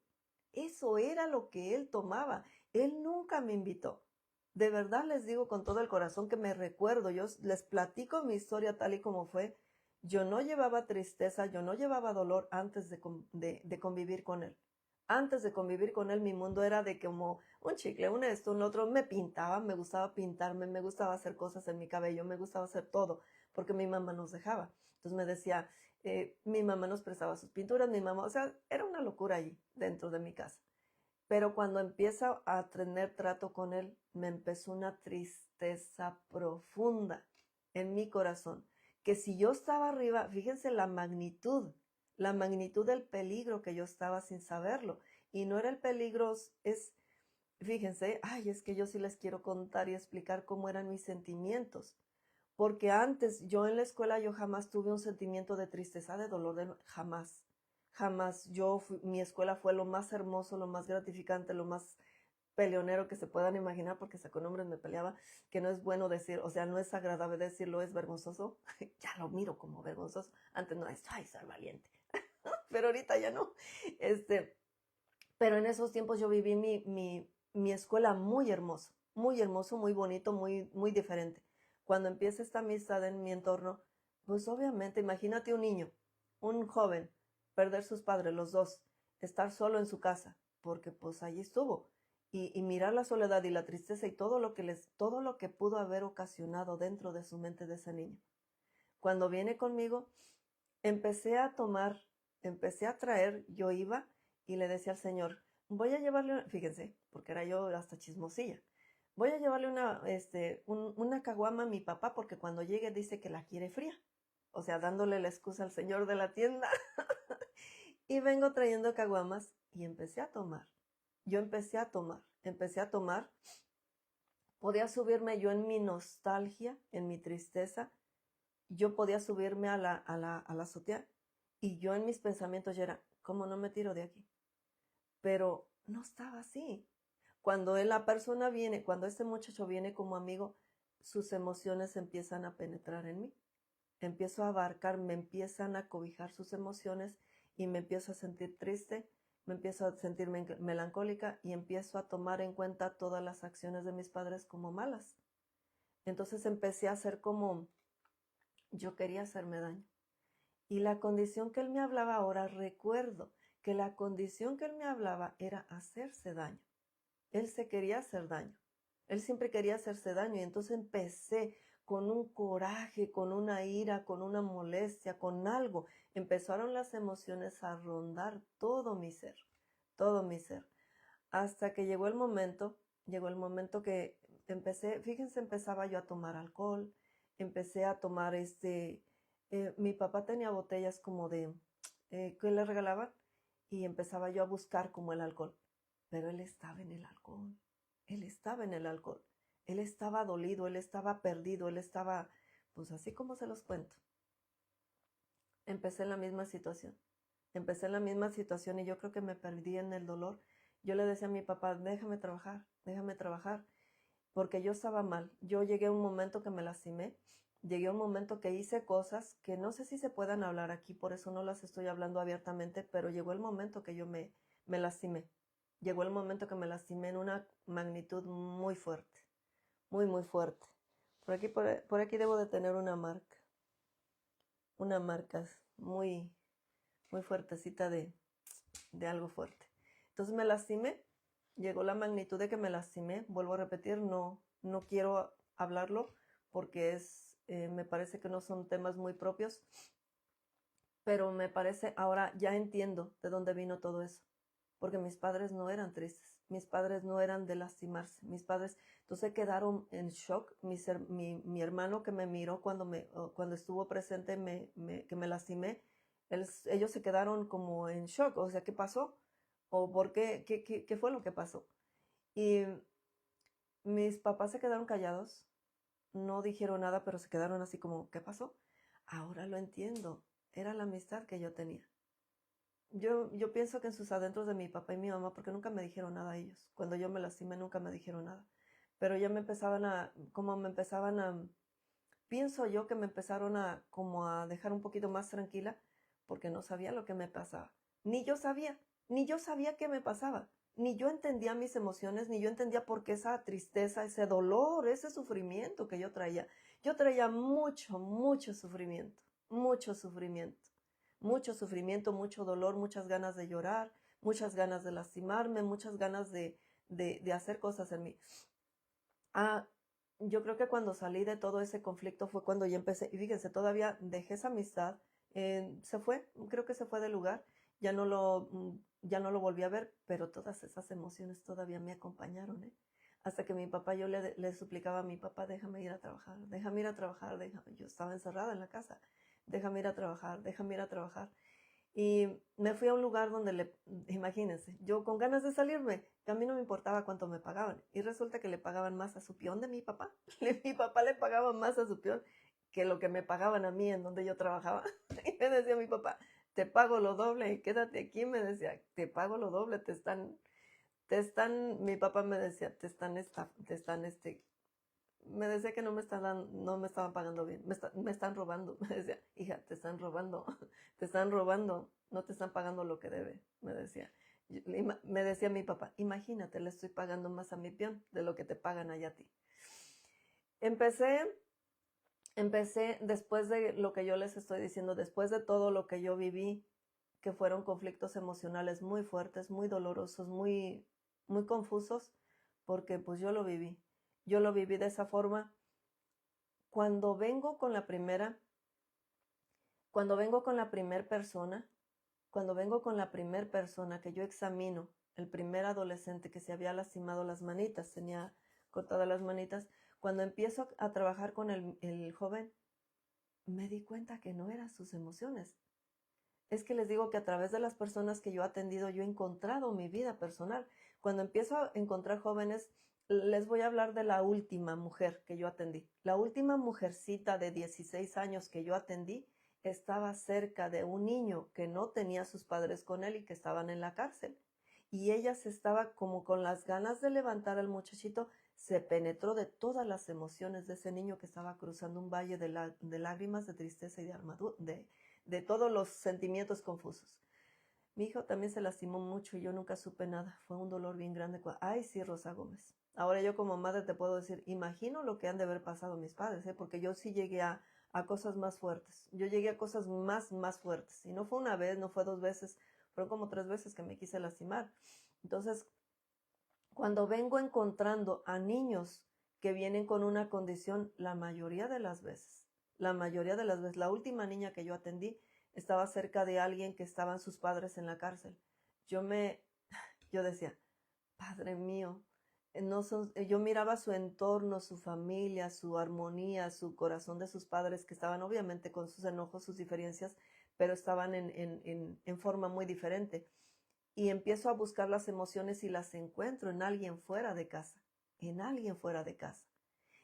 eso era lo que él tomaba, él nunca me invitó. De verdad les digo con todo el corazón que me recuerdo, yo les platico mi historia tal y como fue. Yo no llevaba tristeza, yo no llevaba dolor antes de convivir con él. Antes de convivir con él, mi mundo era de como un chicle, un esto, un otro. Me pintaba, me gustaba pintarme, me gustaba hacer cosas en mi cabello, me gustaba hacer todo, porque mi mamá nos dejaba. Entonces me decía, mi mamá nos prestaba sus pinturas, mi mamá, o sea, era una locura allí dentro de mi casa. Pero cuando empiezo a tener trato con él, me empezó una tristeza profunda en mi corazón. Que si yo estaba arriba, fíjense la magnitud del peligro que yo estaba sin saberlo. Y no era el peligro, fíjense, ay, es que yo sí les quiero contar y explicar cómo eran mis sentimientos. Porque antes, yo en la escuela, yo jamás tuve un sentimiento de tristeza, de dolor, jamás. Jamás. Mi escuela fue lo más hermoso, lo más gratificante, lo más peleonero que se puedan imaginar, porque hasta con hombres me peleaba, que no es bueno decir, o sea, no es agradable decirlo, es vergonzoso. Ya lo miro como vergonzoso. Antes no es, ay, ser valiente. Pero ahorita ya no. Pero en esos tiempos yo viví mi escuela muy hermoso, muy bonito, muy diferente. Cuando empieza esta amistad en mi entorno, pues obviamente, imagínate un niño, un joven, perder sus padres, los dos, estar solo en su casa, porque pues allí estuvo. Y mirar la soledad y la tristeza y todo lo que pudo haber ocasionado dentro de su mente de ese niño. Cuando viene conmigo, empecé a tomar, empecé a traer, yo iba y le decía al Señor, voy a llevarle, fíjense, porque era yo hasta chismosilla, voy a llevarle una caguama a mi papá porque cuando llegue dice que la quiere fría. O sea, dándole la excusa al señor de la tienda. Y vengo trayendo caguamas y empecé a tomar. Yo empecé a tomar. Podía subirme yo en mi nostalgia, en mi tristeza, yo podía subirme a la azotea y yo en mis pensamientos ya era, ¿cómo no me tiro de aquí? Pero no estaba así. Cuando la persona viene, cuando este muchacho viene como amigo, sus emociones empiezan a penetrar en mí. Empiezo a abarcar, me empiezan a cobijar sus emociones y me empiezo a sentir triste, me empiezo a sentir melancólica y empiezo a tomar en cuenta todas las acciones de mis padres como malas. Entonces empecé a hacer como yo quería hacerme daño. Y la condición que él me hablaba ahora, recuerdo que la condición que él me hablaba era hacerse daño. Él se quería hacer daño. Él siempre quería hacerse daño y entonces empecé con un coraje, con una ira, con una molestia, con algo. Empezaron las emociones a rondar todo mi ser, todo mi ser. Hasta que llegó el momento que empecé, fíjense, empezaba yo a tomar alcohol, empecé a tomar mi papá tenía botellas como que le regalaban y empezaba yo a buscar como el alcohol. Pero él estaba en el alcohol, él estaba en el alcohol, él estaba dolido, él estaba perdido, él estaba, pues así como se los cuento. Empecé en la misma situación, y yo creo que me perdí en el dolor. Yo le decía a mi papá, déjame trabajar, porque yo estaba mal. Yo llegué a un momento que me lastimé, llegué a un momento que hice cosas que no sé si se puedan hablar aquí, por eso no las estoy hablando abiertamente, pero llegó el momento que yo me lastimé. Llegó el momento que me lastimé en una magnitud muy fuerte, muy, muy fuerte. Por aquí debo de tener una marca muy, muy fuertecita de algo fuerte. Entonces me lastimé, llegó la magnitud de que me lastimé, vuelvo a repetir, no quiero hablarlo porque me parece que no son temas muy propios, pero me parece, ahora ya entiendo de dónde vino todo eso, porque mis padres no eran tristes, mis padres no eran de lastimarse, mis padres entonces quedaron en shock, mi hermano que me miró cuando estuvo presente, que me lastimé, ellos se quedaron como en shock, o sea, ¿qué pasó? ¿O por qué fue lo que pasó? Y mis papás se quedaron callados, no dijeron nada, pero se quedaron así como, ¿qué pasó? Ahora lo entiendo, era la amistad que yo tenía. Yo pienso que en sus adentros de mi papá y mi mamá, porque nunca me dijeron nada a ellos. Cuando yo me lastimé nunca me dijeron nada. Pero ya pienso yo que me empezaron como a dejar un poquito más tranquila porque no sabía lo que me pasaba. Ni yo sabía qué me pasaba. Ni yo entendía mis emociones, ni yo entendía por qué esa tristeza, ese dolor, ese sufrimiento que yo traía. Yo traía mucho, mucho sufrimiento, mucho sufrimiento, mucho dolor, muchas ganas de llorar, muchas ganas de lastimarme, muchas ganas de hacer cosas en mí. Yo creo que cuando salí de todo ese conflicto fue cuando ya empecé, y fíjense, todavía dejé esa amistad, creo que se fue del lugar, ya no lo volví a ver, pero todas esas emociones todavía me acompañaron, ¿eh? Hasta que mi papá, yo le suplicaba a mi papá, déjame ir a trabajar, yo estaba encerrada en la casa, déjame ir a trabajar, déjame ir a trabajar. Y me fui a un lugar donde imagínense, yo con ganas de salirme, que a mí no me importaba cuánto me pagaban. Y resulta que le pagaban más a su peón de mi papá. Mi papá le pagaba más a su peón que lo que me pagaban a mí en donde yo trabajaba. Y me decía mi papá, te pago lo doble, quédate aquí, me decía, te pago lo doble, mi papá me decía, me decía que no me estaban pagando bien, me están robando, me decía, hija, te están robando, no te están pagando lo que debe, me decía. Me decía mi papá, imagínate, le estoy pagando más a mi peón de lo que te pagan allá a ti. Empecé después de lo que yo les estoy diciendo, después de todo lo que yo viví, que fueron conflictos emocionales muy fuertes, muy dolorosos, muy, muy confusos, porque pues yo lo viví de esa forma. Cuando vengo con la primera persona, que yo examino, el primer adolescente que se había lastimado las manitas, tenía cortadas las manitas, cuando empiezo a trabajar con el joven, me di cuenta que no eran sus emociones. Es que les digo que a través de las personas que yo he atendido, yo he encontrado mi vida personal. Cuando empiezo a encontrar jóvenes Les voy a hablar de la última mujer que yo atendí. La última mujercita de 16 años que yo atendí estaba cerca de un niño que no tenía sus padres con él y que estaban en la cárcel. Y ella se estaba como con las ganas de levantar al muchachito, se penetró de todas las emociones de ese niño que estaba cruzando un valle de lágrimas, de tristeza y de todos los sentimientos confusos. Mi hijo también se lastimó mucho y yo nunca supe nada. Fue un dolor bien grande. Ay, sí, Rosa Gómez. Ahora yo como madre te puedo decir, imagino lo que han de haber pasado mis padres, ¿eh? Porque yo sí llegué a cosas más fuertes. Yo llegué a cosas más fuertes. Y no fue una vez, no fue 2 veces, fueron como 3 veces que me quise lastimar. Entonces, cuando vengo encontrando a niños que vienen con una condición, la mayoría de las veces, la última niña que yo atendí estaba cerca de alguien que estaban sus padres en la cárcel. Yo decía, Padre mío, yo miraba su entorno, su familia, su armonía, su corazón de sus padres, que estaban obviamente con sus enojos, sus diferencias, pero estaban en forma muy diferente. Y empiezo a buscar las emociones y las encuentro en alguien fuera de casa, en alguien fuera de casa.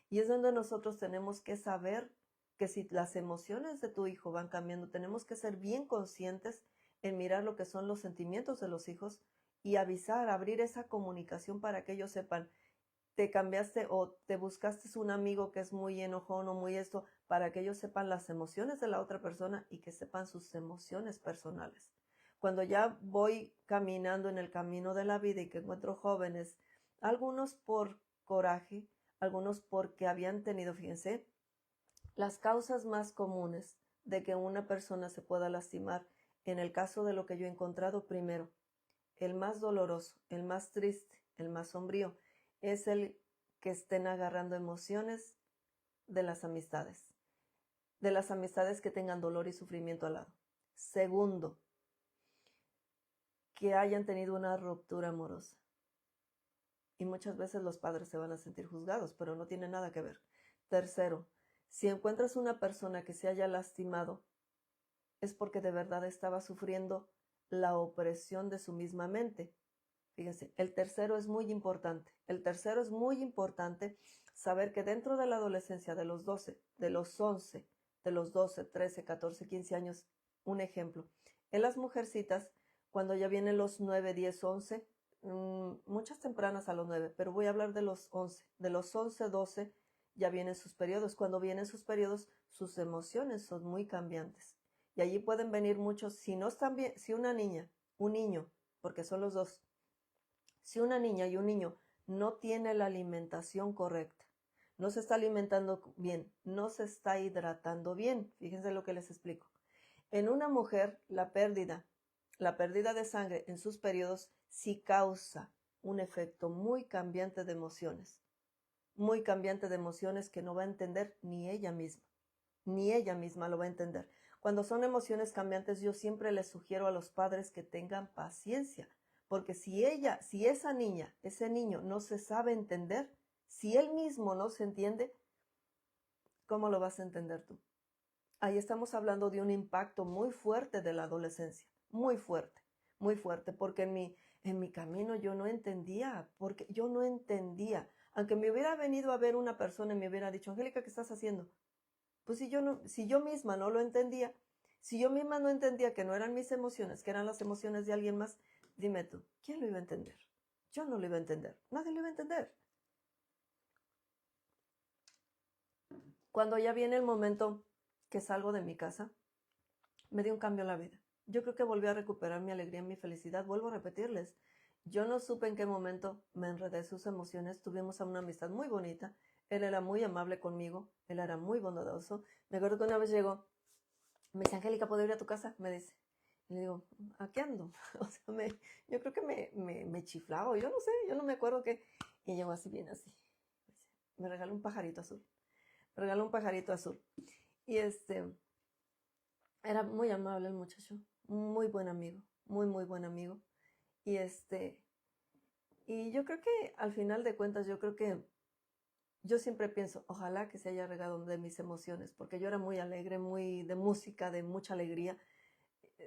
Y es donde nosotros tenemos que saber que si las emociones de tu hijo van cambiando, tenemos que ser bien conscientes en mirar lo que son los sentimientos de los hijos y avisar, abrir esa comunicación para que ellos sepan, te cambiaste o te buscaste un amigo que es muy enojón o muy esto, para que ellos sepan las emociones de la otra persona y que sepan sus emociones personales. Cuando ya voy caminando en el camino de la vida y que encuentro jóvenes, algunos por coraje, algunos porque habían tenido, fíjense, las causas más comunes de que una persona se pueda lastimar, en el caso de lo que yo he encontrado primero, el más doloroso, el más triste, el más sombrío, es el que estén agarrando emociones de las amistades que tengan dolor y sufrimiento al lado. Segundo, que hayan tenido una ruptura amorosa. Y muchas veces los padres se van a sentir juzgados, pero no tiene nada que ver. Tercero, si encuentras una persona que se haya lastimado, es porque de verdad estaba sufriendo la opresión de su misma mente. Fíjense, el tercero es muy importante. El tercero es muy importante saber que dentro de la adolescencia de los 12, de los 11, de los 12, 13, 14, 15 años, un ejemplo. En las mujercitas, cuando ya vienen los 9, 10, 11, muchas tempranas a los 9, pero voy a hablar de los 11. De los 11, 12 ya vienen sus periodos. Cuando vienen sus periodos, sus emociones son muy cambiantes. Y allí pueden venir muchos, si no están bien, si una niña, un niño, porque son los dos, si una niña y un niño no tiene la alimentación correcta, no se está alimentando bien, no se está hidratando bien, fíjense lo que les explico. En una mujer, la pérdida de sangre en sus periodos sí causa un efecto muy cambiante de emociones que no va a entender ni ella misma lo va a entender. Cuando son emociones cambiantes, yo siempre les sugiero a los padres que tengan paciencia, porque si esa niña, ese niño no se sabe entender, si él mismo no se entiende, ¿cómo lo vas a entender tú? Ahí estamos hablando de un impacto muy fuerte de la adolescencia, muy fuerte, porque en mi camino yo no entendía, aunque me hubiera venido a ver una persona y me hubiera dicho, Angélica, ¿qué estás haciendo? Pues si yo misma no lo entendía, si yo misma no entendía que no eran mis emociones, que eran las emociones de alguien más, dime tú, ¿quién lo iba a entender? Yo no lo iba a entender, nadie lo iba a entender. Cuando ya viene el momento que salgo de mi casa, me dio un cambio en la vida. Yo creo que volví a recuperar mi alegría, mi felicidad. Vuelvo a repetirles, yo no supe en qué momento me enredé sus emociones. Tuvimos una amistad muy bonita. Él era muy amable conmigo, él era muy bondadoso. Me acuerdo que una vez llegó, me dice, Angélica, ¿puedo ir a tu casa? Me dice. Y le digo, ¿a qué ando? O sea, yo creo que me chiflaba, yo no sé, yo no me acuerdo qué. Y llegó así, bien así. Me regaló un pajarito azul. Me regaló un pajarito azul. Y era muy amable el muchacho, muy buen amigo, muy buen amigo. Y y yo creo que al final de cuentas, yo creo que yo siempre pienso, ojalá que se haya regado de mis emociones, porque yo era muy alegre, muy de música, de mucha alegría.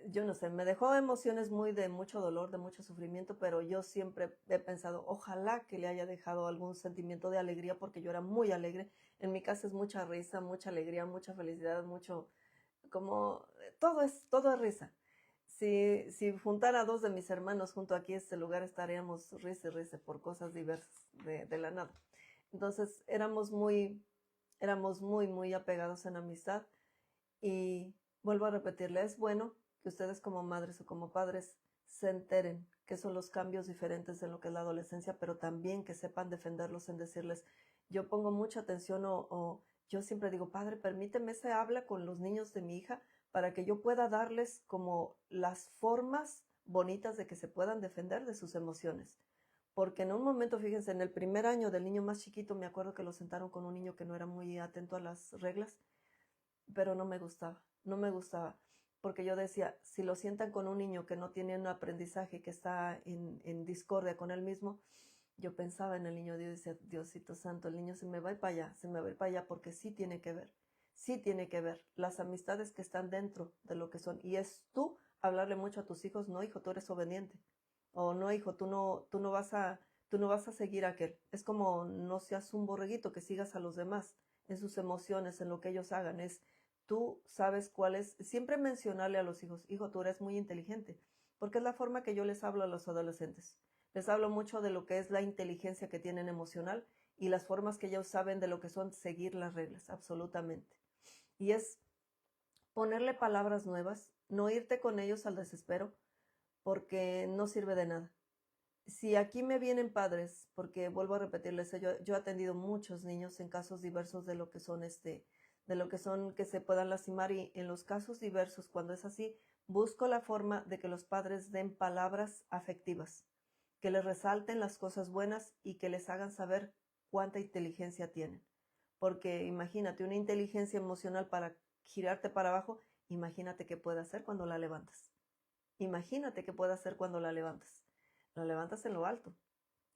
yo no sé, me dejó emociones muy de mucho dolor, de mucho sufrimiento, pero yo siempre he pensado, ojalá que le haya dejado algún sentimiento de alegría, porque yo era muy alegre. En mi casa es mucha risa, mucha alegría, mucha felicidad, mucho, como, todo es risa. Si juntara a dos de mis hermanos junto aquí a este lugar, estaríamos risa y risa por cosas diversas de la nada. Entonces éramos muy, muy apegados en amistad. Y vuelvo a repetirle, es bueno que ustedes como madres o como padres se enteren que son los cambios diferentes en lo que es la adolescencia, pero también que sepan defenderlos en decirles, yo pongo mucha atención o yo siempre digo, padre, permíteme ese habla con los niños de mi hija para que yo pueda darles como las formas bonitas de que se puedan defender de sus emociones. Porque en un momento, fíjense, en el primer año del niño más chiquito, me acuerdo que lo sentaron con un niño que no era muy atento a las reglas, pero no me gustaba, no me gustaba, porque yo decía, si lo sientan con un niño que no tiene un aprendizaje, que está en discordia con él mismo, yo pensaba en el niño, Dios decía, Diosito Santo, el niño se me va a ir para allá, se me va a ir para allá, porque sí tiene que ver las amistades que están dentro de lo que son, y es tú hablarle mucho a tus hijos, no hijo, tú eres obediente, o no hijo, tú no vas a seguir a aquel, es como no seas un borreguito que sigas a los demás en sus emociones, en lo que ellos hagan, es tú sabes cuál es, siempre mencionarle a los hijos, hijo, tú eres muy inteligente, porque es la forma que yo les hablo a los adolescentes. Les hablo mucho de lo que es la inteligencia que tienen emocional y las formas que ellos saben de lo que son seguir las reglas, absolutamente. Y es ponerle palabras nuevas, no irte con ellos al desespero, porque no sirve de nada. Si aquí me vienen padres, porque vuelvo a repetirles, yo he atendido muchos niños en casos diversos de lo que son de lo que son que se puedan lastimar, y en los casos diversos, cuando es así, busco la forma de que los padres den palabras afectivas, que les resalten las cosas buenas y que les hagan saber cuánta inteligencia tienen. Porque imagínate, una inteligencia emocional para girarte para abajo, imagínate qué puede hacer cuando la levantas. Imagínate qué puede hacer cuando la levantas. La levantas en lo alto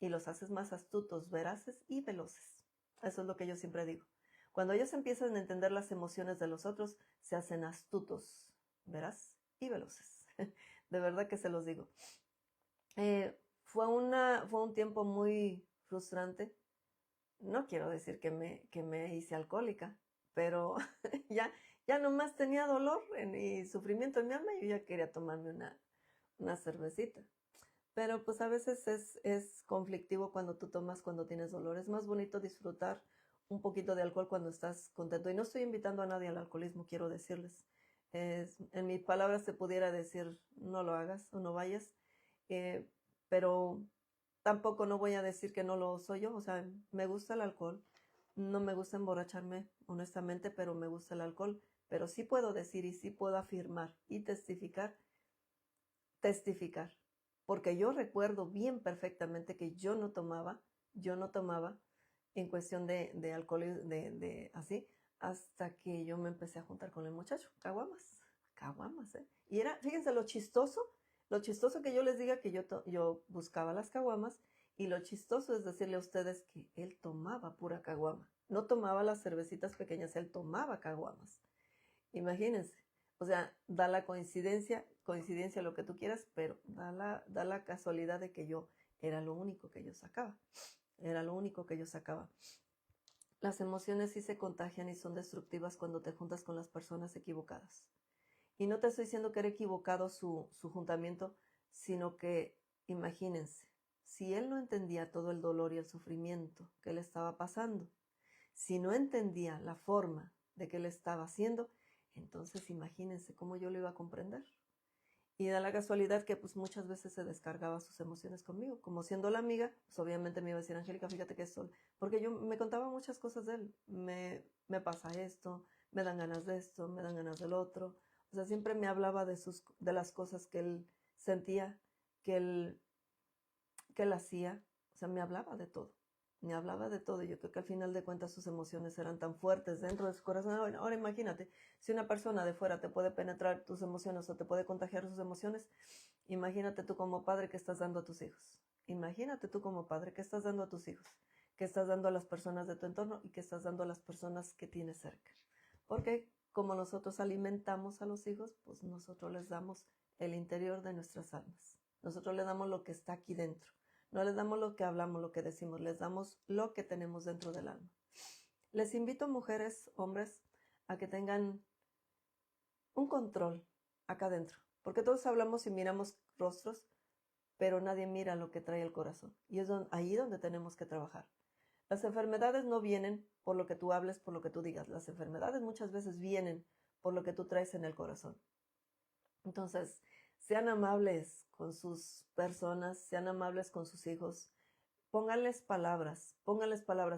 y los haces más astutos, veraces y veloces. Eso es lo que yo siempre digo. Cuando ellos empiezan a entender las emociones de los otros, se hacen astutos, veraz y veloces. De verdad que se los digo. Fue un tiempo muy frustrante. No quiero decir que me hice alcohólica, pero ya, ya nomás tenía dolor y sufrimiento en mi alma y yo ya quería tomarme una cervecita. Pero pues a veces es conflictivo cuando tú tomas cuando tienes dolor. Es más bonito disfrutar un poquito de alcohol cuando estás contento. Y no estoy invitando a nadie al alcoholismo, quiero decirles. En mis palabras se pudiera decir, no lo hagas o no vayas. eh, pero tampoco no voy a decir que no lo soy yo. O sea, me gusta el alcohol. No me gusta emborracharme, honestamente, pero me gusta el alcohol. Pero sí puedo decir y sí puedo afirmar y testificar, porque yo recuerdo bien perfectamente que yo no tomaba en cuestión de alcohol, así, hasta que yo me empecé a juntar con el muchacho, caguamas, caguamas, ¿eh? Y era, fíjense lo chistoso que yo les diga que yo buscaba las caguamas, y lo chistoso es decirle a ustedes que él tomaba pura caguama, no tomaba las cervecitas pequeñas, él tomaba caguamas. Imagínense, o sea, da la coincidencia lo que tú quieras, pero da la casualidad de que yo era lo único que yo sacaba, era lo único que yo sacaba. Las emociones sí se contagian y son destructivas cuando te juntas con las personas equivocadas. Y no te estoy diciendo que era equivocado su juntamiento, sino que imagínense, si él no entendía todo el dolor y el sufrimiento que le estaba pasando, si no entendía la forma de que le estaba haciendo, entonces imagínense cómo yo lo iba a comprender. Y da la casualidad que pues muchas veces se descargaba sus emociones conmigo. Como siendo la amiga, pues obviamente me iba a decir, Angélica, fíjate que es sol. Porque yo me contaba muchas cosas de él. Me pasa esto, me dan ganas de esto, me dan ganas del otro. O sea, siempre me hablaba de las cosas que él sentía, que él, que él hacía. O sea, me hablaba de todo. Me hablaba de todo. Y yo creo que al final de cuentas sus emociones eran tan fuertes dentro de su corazón. Ahora imagínate, si una persona de fuera te puede penetrar tus emociones o te puede contagiar sus emociones, imagínate tú como padre que estás dando a tus hijos. Imagínate tú como padre que estás dando a tus hijos, que estás dando a las personas de tu entorno y que estás dando a las personas que tienes cerca. Porque como nosotros alimentamos a los hijos, pues nosotros les damos el interior de nuestras almas. Nosotros les damos lo que está aquí dentro. No les damos lo que hablamos, lo que decimos, les damos lo que tenemos dentro del alma. Les invito, mujeres, hombres, a que tengan un control acá adentro, porque todos hablamos y miramos rostros, pero nadie mira lo que trae el corazón. Y es ahí donde tenemos que trabajar. Las enfermedades no vienen por lo que tú hables, por lo que tú digas. Las enfermedades muchas veces vienen por lo que tú traes en el corazón. Entonces, sean amables con sus personas, sean amables con sus hijos. Pónganles palabras.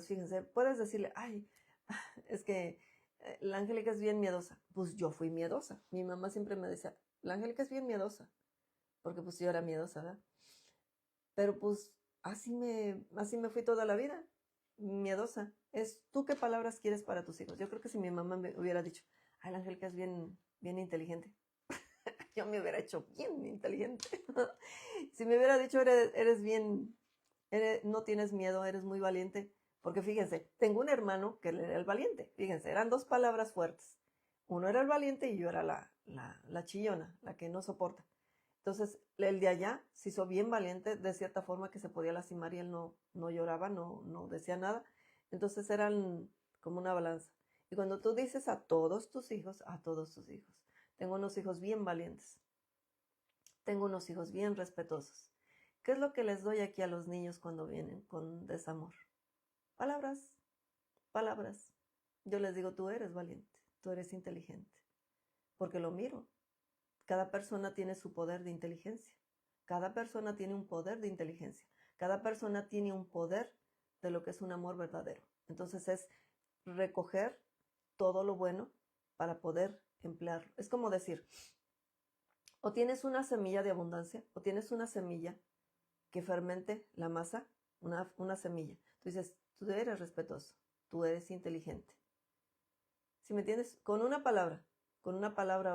Fíjense, puedes decirle, ay, es que la Angélica es bien miedosa. Pues yo fui miedosa. Mi mamá siempre me decía, la Angélica es bien miedosa. Porque pues yo era miedosa, ¿verdad? Pero pues así me fui toda la vida, miedosa. Es tú qué palabras quieres para tus hijos. Yo creo que si mi mamá me hubiera dicho, ay, la Angélica es bien, bien inteligente, yo me hubiera hecho bien inteligente. Si me hubiera dicho, eres bien, no tienes miedo, eres muy valiente. Porque fíjense, tengo un hermano que era el valiente. Fíjense, eran dos palabras fuertes. Uno era el valiente y yo era la chillona, la que no soporta. Entonces, el de allá se hizo bien valiente, de cierta forma que se podía lastimar y él no lloraba, no decía nada. Entonces eran como una balanza. Y cuando tú dices a todos tus hijos, tengo unos hijos bien valientes, tengo unos hijos bien respetuosos. ¿Qué es lo que les doy aquí a los niños cuando vienen con desamor? Palabras, palabras. Yo les digo, tú eres valiente, tú eres inteligente, porque lo miro. Cada persona tiene su poder de inteligencia. Cada persona tiene un poder de inteligencia. Cada persona tiene un poder de lo que es un amor verdadero. Entonces es recoger todo lo bueno para poder emplearlo. Es como decir, o tienes una semilla de abundancia, o tienes una semilla que fermente la masa, una semilla. Tú dices, tú eres respetuoso, tú eres inteligente. ¿Sí me entiendes? Con una palabra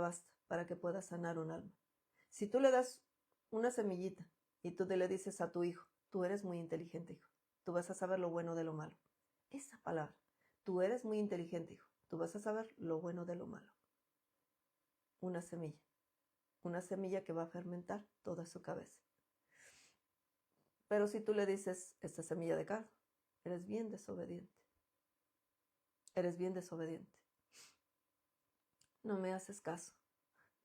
basta para que puedas sanar un alma. Si tú le das una semillita y tú le dices a tu hijo, tú eres muy inteligente, hijo, tú vas a saber lo bueno de lo malo. Esa palabra, tú eres muy inteligente, hijo, tú vas a saber lo bueno de lo malo. Una semilla que va a fermentar toda su cabeza. Pero si tú le dices, esta semilla de cardo, eres bien desobediente. No me haces caso.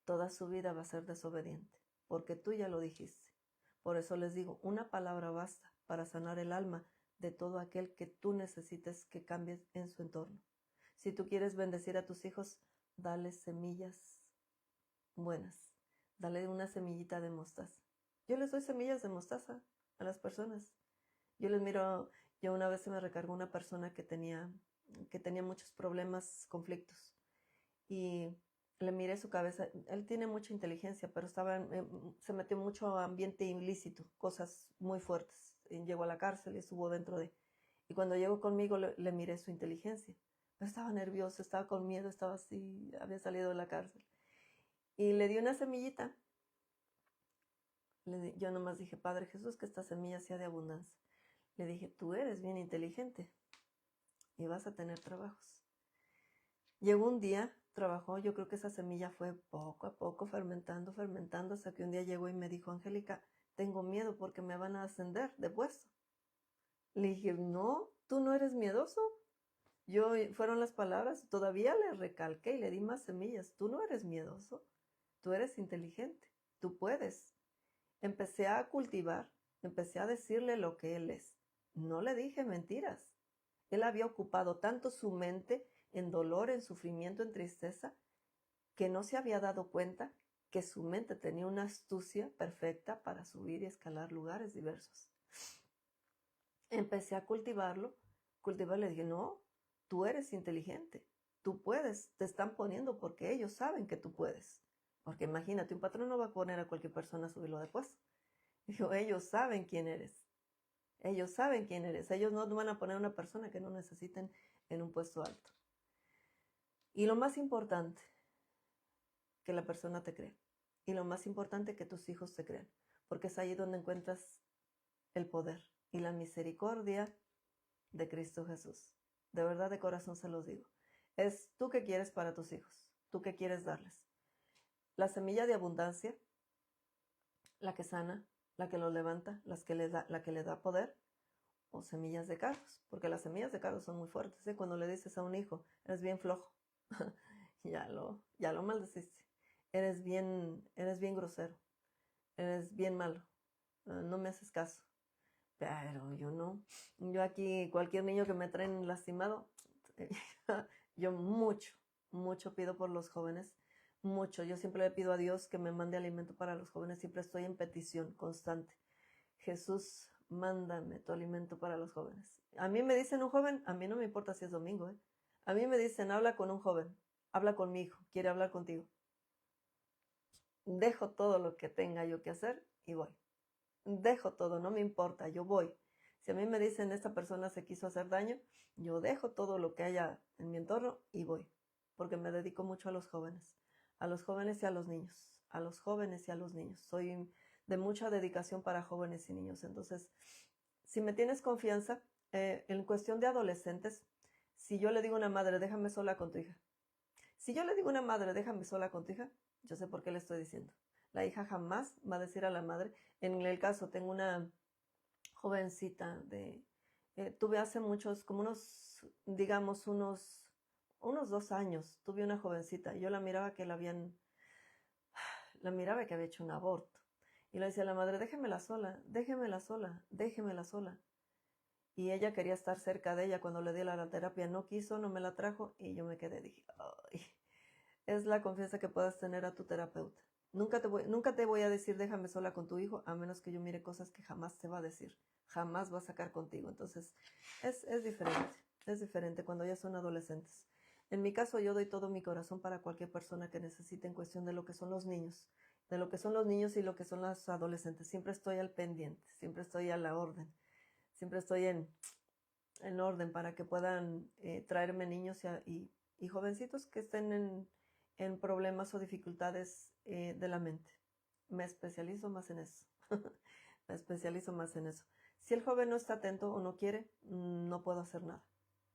Toda su vida va a ser desobediente, porque tú ya lo dijiste. Por eso les digo, una palabra basta para sanar el alma de todo aquel que tú necesites que cambie en su entorno. Si tú quieres bendecir a tus hijos, dale semillas buenas. Dale una semillita de mostaza. Yo les doy semillas de mostaza a las personas. Yo les miro, yo una vez se me recargó una persona que tenía muchos problemas, conflictos. Y le miré su cabeza. Él tiene mucha inteligencia, pero se metió mucho a ambiente ilícito, cosas muy fuertes. Y llegó a la cárcel y estuvo dentro de... Y cuando llegó conmigo le miré su inteligencia. Pero estaba nervioso, estaba con miedo, estaba así, había salido de la cárcel. Y le di una semillita. Yo nomás dije, Padre Jesús, que esta semilla sea de abundancia. Le dije, tú eres bien inteligente y vas a tener trabajos. Llegó un día, trabajó, yo creo que esa semilla fue poco a poco fermentando, hasta que un día llegó y me dijo, Angélica, tengo miedo porque me van a ascender de puesto. Le dije, no, tú no eres miedoso. Fueron las palabras, todavía le recalqué y le di más semillas. Tú no eres miedoso, tú eres inteligente, tú puedes. Empecé a cultivar, empecé a decirle lo que él es. No le dije mentiras. Él había ocupado tanto su mente en dolor, en sufrimiento, en tristeza, que no se había dado cuenta que su mente tenía una astucia perfecta para subir y escalar lugares diversos. Empecé a cultivarlo, le dije, no, tú eres inteligente, tú puedes, te están poniendo porque ellos saben que tú puedes. Porque imagínate, un patrón no va a poner a cualquier persona a subirlo de puesto. Dijo, ellos saben quién eres. Ellos no van a poner a una persona que no necesiten en un puesto alto. Y lo más importante, que la persona te crea. Y lo más importante, que tus hijos te crean. Porque es ahí donde encuentras el poder y la misericordia de Cristo Jesús. De verdad, de corazón se los digo. Es tú qué quieres para tus hijos, tú qué quieres darles. La semilla de abundancia, la que sana, la que los levanta, la que le da poder, o semillas de carros, porque las semillas de carros son muy fuertes, ¿eh? Cuando le dices a un hijo, eres bien flojo, ya lo maldeciste, eres bien grosero, eres bien malo, no me haces caso. Pero yo no, yo aquí, cualquier niño que me traen lastimado, yo mucho pido por los jóvenes, mucho. Yo siempre le pido a Dios que me mande alimento para los jóvenes, siempre estoy en petición constante. Jesús, mándame tu alimento para los jóvenes. A mí me dicen un joven, a mí no me importa si es domingo, ¿eh? A mí me dicen, habla con un joven, habla con mi hijo, quiere hablar contigo. Dejo todo lo que tenga yo que hacer y voy. Dejo todo, no me importa, yo voy. Si a mí me dicen, esta persona se quiso hacer daño, yo dejo todo lo que haya en mi entorno y voy. Porque me dedico mucho a los jóvenes y a los niños, a los jóvenes y a los niños. Soy de mucha dedicación para jóvenes y niños. Entonces, si me tienes confianza, en cuestión de adolescentes, si yo le digo a una madre, déjame sola con tu hija. Si yo le digo a una madre, déjame sola con tu hija, yo sé por qué le estoy diciendo. La hija jamás va a decir a la madre. En el caso, tengo una jovencita tuve hace muchos, como unos, digamos, unos 2 años, tuve una jovencita. Yo la miraba la miraba que había hecho un aborto. Y le decía a la madre, déjemela sola, déjemela sola, déjemela sola. Y ella quería estar cerca de ella cuando le di la terapia. No quiso, no me la trajo y yo me quedé. Dije, ay, es la confianza que puedas tener a tu terapeuta. Nunca te voy a decir déjame sola con tu hijo, a menos que yo mire cosas que jamás te va a decir. Jamás va a sacar contigo. Entonces, es diferente. Es diferente cuando ya son adolescentes. En mi caso, yo doy todo mi corazón para cualquier persona que necesite en cuestión de lo que son los niños. De lo que son los niños y lo que son los adolescentes. Siempre estoy al pendiente. Siempre estoy a la orden. Siempre estoy en orden para que puedan traerme niños y jovencitos que estén en problemas o dificultades de la mente. Me especializo más en eso. Me especializo más en eso. Si el joven no está atento o no quiere, no puedo hacer nada.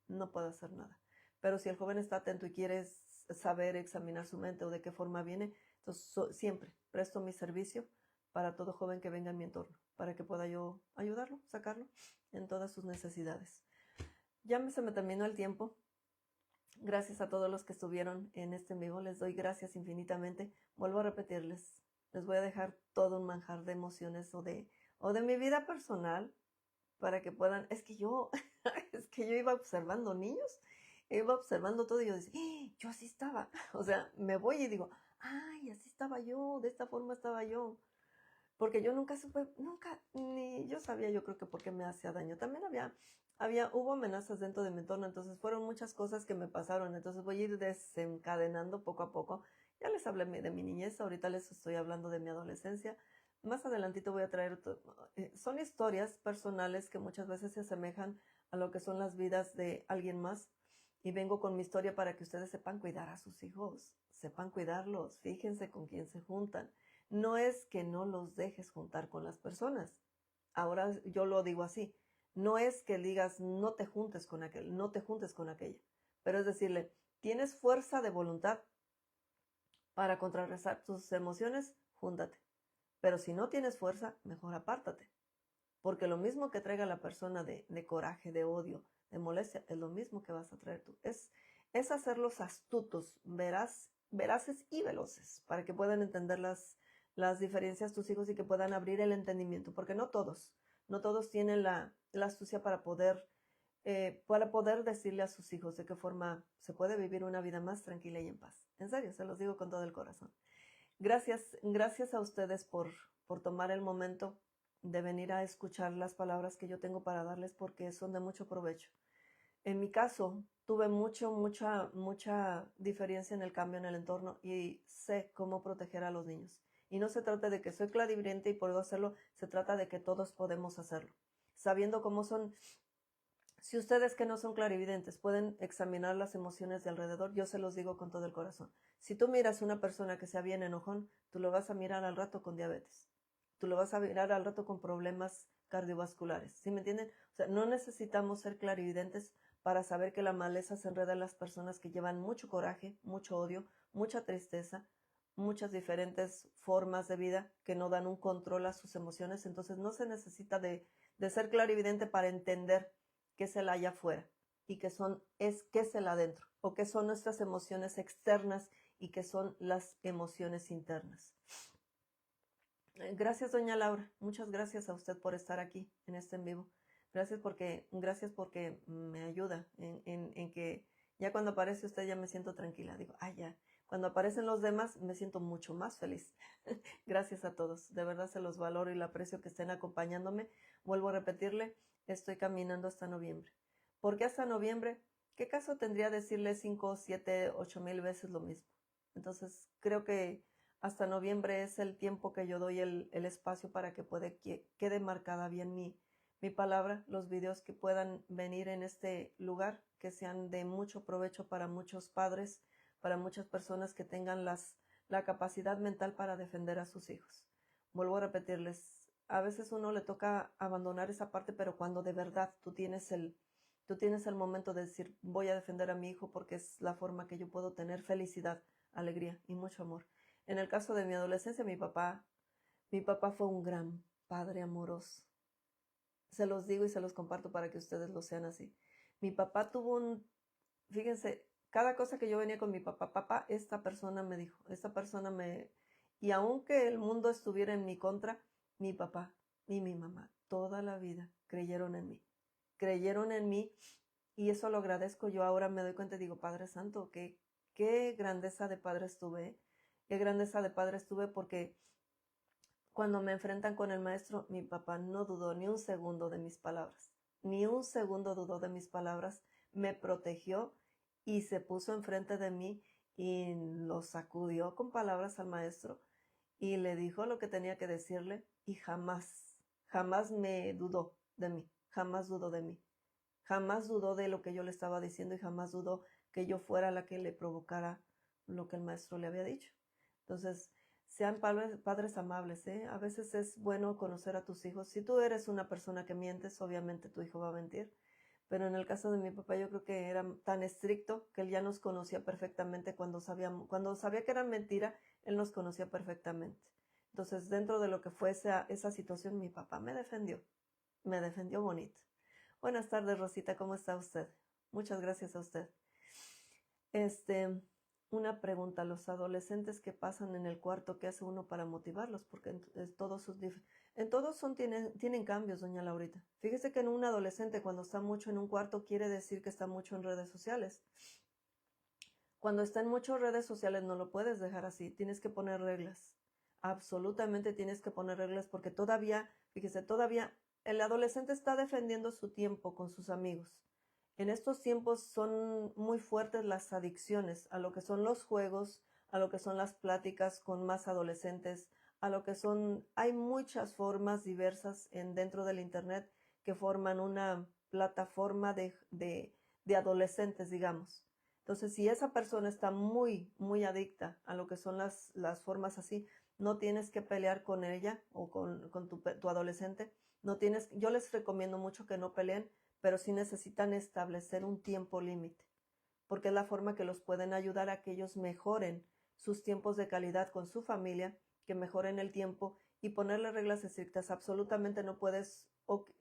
No puedo hacer nada. Pero si el joven está atento y quiere saber examinar su mente o de qué forma viene, entonces siempre presto mi servicio para todo joven que venga en mi entorno, para que pueda yo ayudarlo, sacarlo en todas sus necesidades. Ya se me terminó el tiempo. Gracias a todos los que estuvieron en este en vivo. Les doy gracias infinitamente. Vuelvo a repetirles. Les voy a dejar todo un manjar de emociones o de mi vida personal para que puedan. Es que yo iba observando niños, iba observando todo y yo decía, yo así estaba. O sea, me voy y digo, ay, así estaba yo, de esta forma estaba yo. Porque yo nunca supe, nunca, ni yo sabía, yo creo que por qué me hacía daño. También hubo amenazas dentro de mi entorno, entonces fueron muchas cosas que me pasaron, entonces voy a ir desencadenando poco a poco. Ya les hablé de mi niñez, ahorita les estoy hablando de mi adolescencia. Más adelantito voy a traer, son historias personales que muchas veces se asemejan a lo que son las vidas de alguien más. Y vengo con mi historia para que ustedes sepan cuidar a sus hijos, sepan cuidarlos, fíjense con quién se juntan. No es que no los dejes juntar con las personas. Ahora yo lo digo así. No es que digas no te juntes con aquel, no te juntes con aquella. Pero es decirle, tienes fuerza de voluntad para contrarrestar tus emociones, júntate. Pero si no tienes fuerza, mejor apártate. Porque lo mismo que traiga la persona de coraje, de odio, de molestia, es lo mismo que vas a traer tú. Es hacerlos astutos, veraces y veloces, para que puedan entender las diferencias tus hijos y que puedan abrir el entendimiento, porque no todos tienen la astucia para poder decirle a sus hijos de qué forma se puede vivir una vida más tranquila y en paz. En serio, se los digo con todo el corazón. Gracias a ustedes por tomar el momento de venir a escuchar las palabras que yo tengo para darles porque son de mucho provecho. En mi caso, tuve mucha diferencia en el cambio en el entorno y sé cómo proteger a los niños. Y no se trata de que soy clarividente y puedo hacerlo, se trata de que todos podemos hacerlo. Sabiendo cómo son, si ustedes que no son clarividentes pueden examinar las emociones de alrededor, yo se los digo con todo el corazón. Si tú miras a una persona que sea bien enojón, tú lo vas a mirar al rato con diabetes. Tú lo vas a mirar al rato con problemas cardiovasculares. ¿Sí me entienden? O sea, no necesitamos ser clarividentes para saber que la maleza se enreda en las personas que llevan mucho coraje, mucho odio, mucha tristeza, muchas diferentes formas de vida que no dan un control a sus emociones. Entonces no se necesita de ser clarividente para entender qué es el allá afuera y qué es el adentro, o qué son nuestras emociones externas y qué son las emociones internas. Gracias, doña Laura. Muchas gracias a usted por estar aquí en este en vivo. Gracias porque me ayuda en que ya cuando aparece usted ya me siento tranquila. Digo, ya. Cuando aparecen los demás me siento mucho más feliz. Gracias a todos. De verdad se los valoro y el aprecio que estén acompañándome. Vuelvo a repetirle, estoy caminando hasta noviembre. ¿Por qué hasta noviembre? ¿Qué caso tendría decirle 5, 7, 8 mil veces lo mismo? Entonces creo que hasta noviembre es el tiempo que yo doy el espacio para que quede marcada bien mi palabra, los videos que puedan venir en este lugar, que sean de mucho provecho para muchos padres, para muchas personas que tengan la capacidad mental para defender a sus hijos. Vuelvo a repetirles, a veces uno le toca abandonar esa parte, pero cuando de verdad tú tienes el momento de decir, voy a defender a mi hijo porque es la forma que yo puedo tener felicidad, alegría y mucho amor. En el caso de mi adolescencia, mi papá fue un gran padre amoroso. Se los digo y se los comparto para que ustedes lo sean así. Mi papá fíjense, cada cosa que yo venía con mi papá, esta persona me dijo, y aunque el mundo estuviera en mi contra, mi papá y mi mamá toda la vida creyeron en mí, y eso lo agradezco. Yo ahora me doy cuenta y digo, Padre Santo, qué grandeza de padres tuve, qué grandeza de padres tuve, porque cuando me enfrentan con el maestro, mi papá no dudó ni un segundo de mis palabras, me protegió y se puso enfrente de mí y lo sacudió con palabras al maestro y le dijo lo que tenía que decirle, y jamás me dudó de mí, jamás dudó de mí. Jamás dudó de lo que yo le estaba diciendo y jamás dudó que yo fuera la que le provocara lo que el maestro le había dicho. Entonces, sean padres amables, ¿eh? A veces es bueno conocer a tus hijos. Si tú eres una persona que mientes, obviamente tu hijo va a mentir. Pero en el caso de mi papá, yo creo que era tan estricto que él ya nos conocía perfectamente. Cuando sabía que era mentira, él nos conocía perfectamente. Entonces, dentro de lo que fue esa situación, mi papá me defendió bonito. Buenas tardes, Rosita, ¿cómo está usted? Muchas gracias a usted. Una pregunta, los adolescentes que pasan en el cuarto, ¿qué hace uno para motivarlos? Porque en todos tienen cambios, doña Laurita. Fíjese que en un adolescente, cuando está mucho en un cuarto, quiere decir que está mucho en redes sociales. Cuando está en muchas redes sociales no lo puedes dejar así, tienes que poner reglas. Absolutamente tienes que poner reglas, porque todavía el adolescente está defendiendo su tiempo con sus amigos. En estos tiempos son muy fuertes las adicciones a lo que son los juegos, a lo que son las pláticas con más adolescentes, hay muchas formas diversas dentro del internet que forman una plataforma de adolescentes, digamos. Entonces, si esa persona está muy, muy adicta a lo que son las formas así, no tienes que pelear con ella o con tu adolescente. Yo les recomiendo mucho que no peleen, pero sí necesitan establecer un tiempo límite, porque es la forma que los pueden ayudar a que ellos mejoren sus tiempos de calidad con su familia, que mejoren el tiempo y ponerle reglas estrictas. Absolutamente no puedes.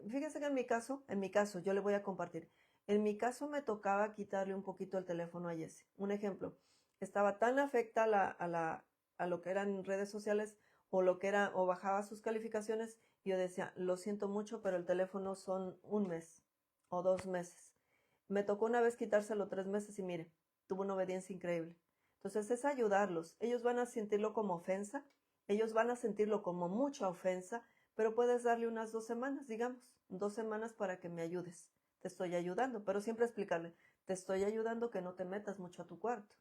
Fíjense que en mi caso, yo le voy a compartir. En mi caso me tocaba quitarle un poquito el teléfono a Jessie. Un ejemplo, estaba tan afecta a lo que eran redes sociales o bajaba sus calificaciones, y yo decía, lo siento mucho, pero el teléfono son 1 mes o 2 meses. Me tocó una vez quitárselo 3 meses y mire, tuvo una obediencia increíble. Entonces es ayudarlos. Ellos van a sentirlo como ofensa, ellos van a sentirlo como mucha ofensa, pero puedes darle unas 2 semanas, digamos, 2 semanas para que me ayudes. Te estoy ayudando, pero siempre explicarle, te estoy ayudando que no te metas mucho a tu cuarto.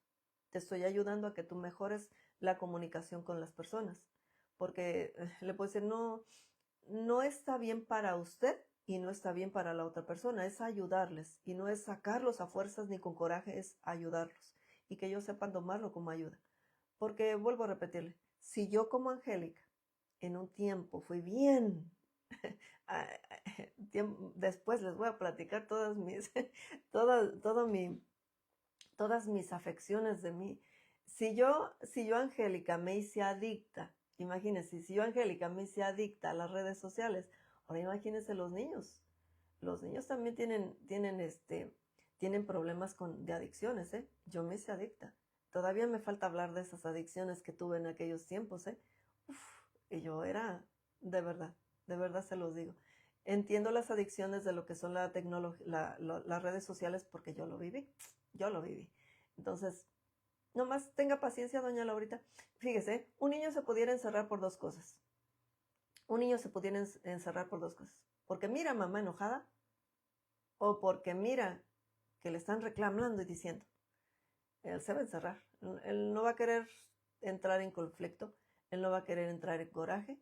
Te estoy ayudando a que tú mejores la comunicación con las personas. Porque le puedo decir, no está bien para usted y no está bien para la otra persona. Es ayudarles y no es sacarlos a fuerzas ni con coraje, es ayudarlos y que ellos sepan tomarlo como ayuda. Porque vuelvo a repetirle, si yo como Angélica en un tiempo fui bien Ah, después les voy a platicar todas mis, todo mi, todas mis afecciones de mí. Si yo, Angélica, me hice adicta, imagínense, si yo, Angélica, me hice adicta a las redes sociales, ahora imagínense los niños. Los niños también tienen problemas de adicciones, ¿eh? Yo me hice adicta. Todavía me falta hablar de esas adicciones que tuve en aquellos tiempos, ¿eh? Uf, y yo era, de de verdad se los digo. Entiendo las adicciones de lo que son la tecnología, las redes sociales porque yo lo viví. Entonces, nomás tenga paciencia, doña Laurita. Fíjese, un niño se pudiera encerrar por dos cosas. Un niño se pudiera encerrar por dos cosas. Porque mira a mamá enojada o porque mira que le están reclamando y diciendo. Él se va a encerrar. Él no va a querer entrar en conflicto. Él no va a querer entrar en coraje.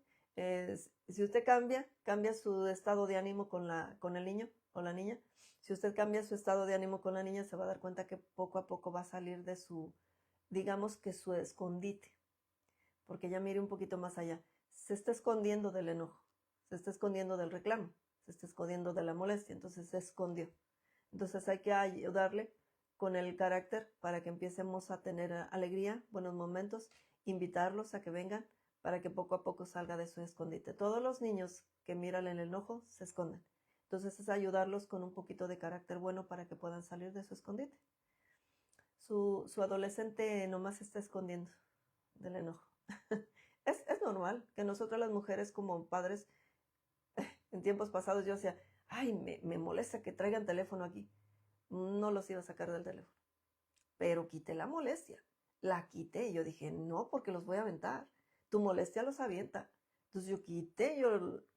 Si usted cambia su estado de ánimo con el niño o la niña. Si usted cambia su estado de ánimo con la niña, se va a dar cuenta que poco a poco va a salir de digamos que su escondite. Porque ya mire un poquito más allá. Se está escondiendo del enojo, se está escondiendo del reclamo, se está escondiendo de la molestia, entonces se escondió. Entonces hay que ayudarle con el carácter para que empecemos a tener alegría, buenos momentos, invitarlos a que vengan para que poco a poco salga de su escondite. Todos los niños que miran el enojo se esconden. Entonces es ayudarlos con un poquito de carácter bueno para que puedan salir de su escondite. Su adolescente nomás se está escondiendo del enojo. Es normal que nosotras las mujeres como padres, en tiempos pasados yo decía, ay, me molesta que traigan teléfono aquí. No los iba a sacar del teléfono. Pero quité la molestia. La quité y yo dije, no, porque los voy a aventar. Tu molestia los avienta. Entonces yo quité,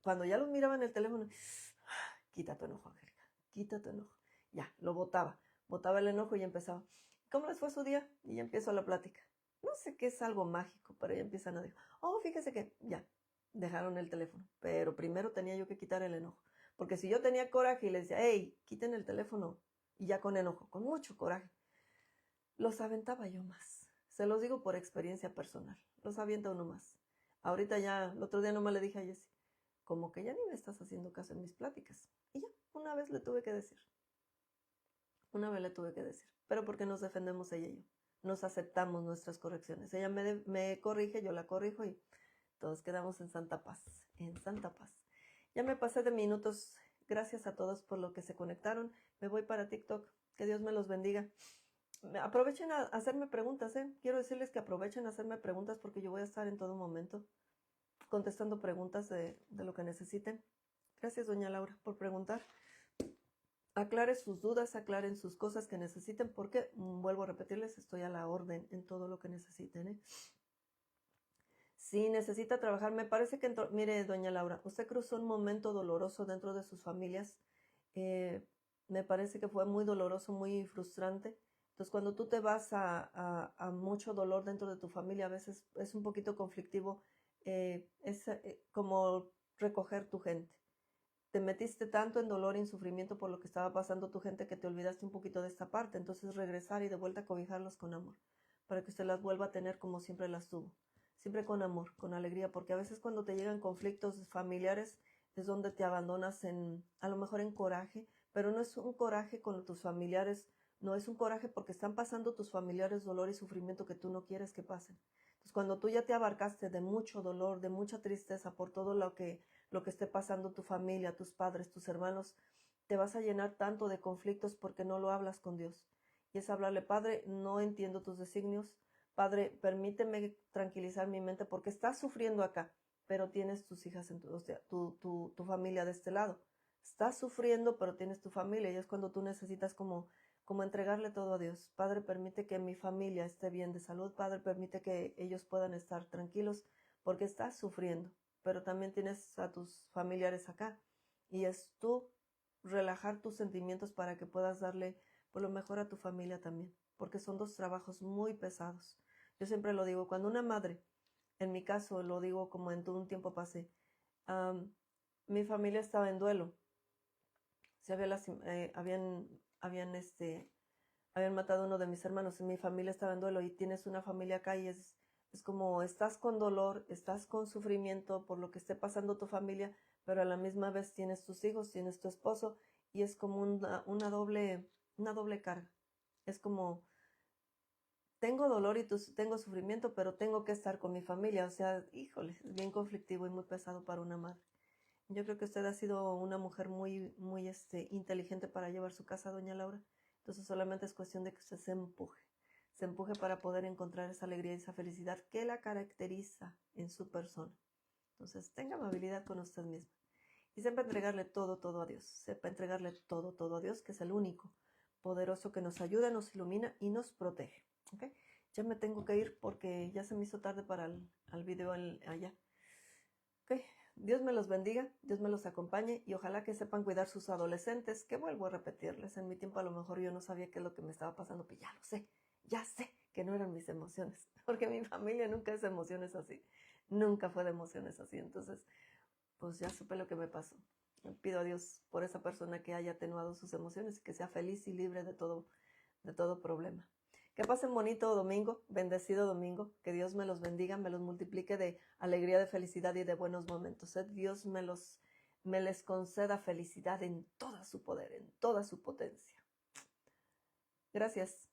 cuando ya los miraba en el teléfono, quita tu enojo, Angélica, quita tu enojo. Ya, lo botaba. Botaba el enojo y empezaba. ¿Cómo les fue su día? Y ya empiezo la plática. No sé qué es algo mágico, pero ya empiezan a decir, oh, fíjese que ya, dejaron el teléfono. Pero primero tenía yo que quitar el enojo. Porque si yo tenía coraje y les decía, hey, quiten el teléfono, y ya con enojo, con mucho coraje, los aventaba yo más. Se los digo por experiencia personal. Los avienta uno más. Ahorita ya, el otro día nomás le dije a Jessie, como que ya ni me estás haciendo caso en mis pláticas. Y ya, una vez le tuve que decir. Una vez le tuve que decir. Pero porque nos defendemos ella y yo. Nos aceptamos nuestras correcciones. Ella me corrige, yo la corrijo y todos quedamos en santa paz. En santa paz. Ya me pasé de minutos. Gracias a todos por lo que se conectaron. Me voy para TikTok. Que Dios me los bendiga. Aprovechen a hacerme preguntas, ¿eh? Quiero decirles que aprovechen a hacerme preguntas porque yo voy a estar en todo momento contestando preguntas de lo que necesiten. Gracias, doña Laura, por preguntar. Aclare sus dudas, aclaren sus cosas que necesiten porque, vuelvo a repetirles, estoy a la orden en todo lo que necesiten, ¿eh? Si necesita trabajar, me parece que, mire, doña Laura, usted cruzó un momento doloroso dentro de sus familias. Eh, Me parece que fue muy doloroso, muy frustrante. Entonces, cuando tú te vas a mucho dolor dentro de tu familia, a veces es un poquito conflictivo, es como recoger tu gente. Te metiste tanto en dolor y en sufrimiento por lo que estaba pasando tu gente que te olvidaste un poquito de esta parte. Entonces, regresar y de vuelta a cobijarlos con amor, para que usted las vuelva a tener como siempre las tuvo. Siempre con amor, con alegría, porque a veces cuando te llegan conflictos familiares es donde te abandonas a lo mejor en coraje, pero no es un coraje con tus familiares, no es un coraje porque están pasando tus familiares dolor y sufrimiento que tú no quieres que pasen. Entonces, cuando tú ya te abarcaste de mucho dolor, de mucha tristeza por todo lo que esté pasando tu familia, tus padres, tus hermanos, te vas a llenar tanto de conflictos porque no lo hablas con Dios. Y es hablarle, Padre, no entiendo tus designios, Padre, permíteme tranquilizar mi mente porque estás sufriendo acá, pero tienes tus hijas, o sea, tu familia de este lado. Estás sufriendo, pero tienes tu familia y es cuando tú necesitas como entregarle todo a Dios. Padre, permite que mi familia esté bien de salud. Padre, permite que ellos puedan estar tranquilos porque estás sufriendo, pero también tienes a tus familiares acá. Y es tú relajar tus sentimientos para que puedas darle por lo mejor a tu familia también, porque son dos trabajos muy pesados. Yo siempre lo digo, cuando una madre, en mi caso lo digo como en todo un tiempo pasé, mi familia estaba en duelo. Se habían matado a uno de mis hermanos, mi familia estaba en duelo y tienes una familia acá y es como estás con dolor, estás con sufrimiento por lo que esté pasando tu familia, pero a la misma vez tienes tus hijos, tienes tu esposo, y es como una doble carga. Es como, tengo dolor y tengo sufrimiento, pero tengo que estar con mi familia. O sea, híjole, es bien conflictivo y muy pesado para una madre. Yo creo que usted ha sido una mujer muy inteligente para llevar su casa, doña Laura. Entonces solamente es cuestión de que usted se empuje para poder encontrar esa alegría y esa felicidad que la caracteriza en su persona. Entonces tenga amabilidad con usted misma. Y sepa entregarle todo a Dios. Sepa entregarle todo a Dios, que es el único poderoso que nos ayuda, nos ilumina y nos protege. ¿Okay? Ya me tengo que ir porque ya se me hizo tarde para el video allá. ¿Okay? Dios me los bendiga, Dios me los acompañe y ojalá que sepan cuidar sus adolescentes, que vuelvo a repetirles, en mi tiempo a lo mejor yo no sabía qué es lo que me estaba pasando, pero ya sé que no eran mis emociones, porque mi familia nunca es de emociones así, nunca fue de emociones así, entonces pues ya supe lo que me pasó. Pido a Dios por esa persona que haya atenuado sus emociones y que sea feliz y libre de todo problema. Que pasen bonito domingo, bendecido domingo, que Dios me los bendiga, me los multiplique de alegría, de felicidad y de buenos momentos. Dios me les conceda felicidad en todo su poder, en toda su potencia. Gracias.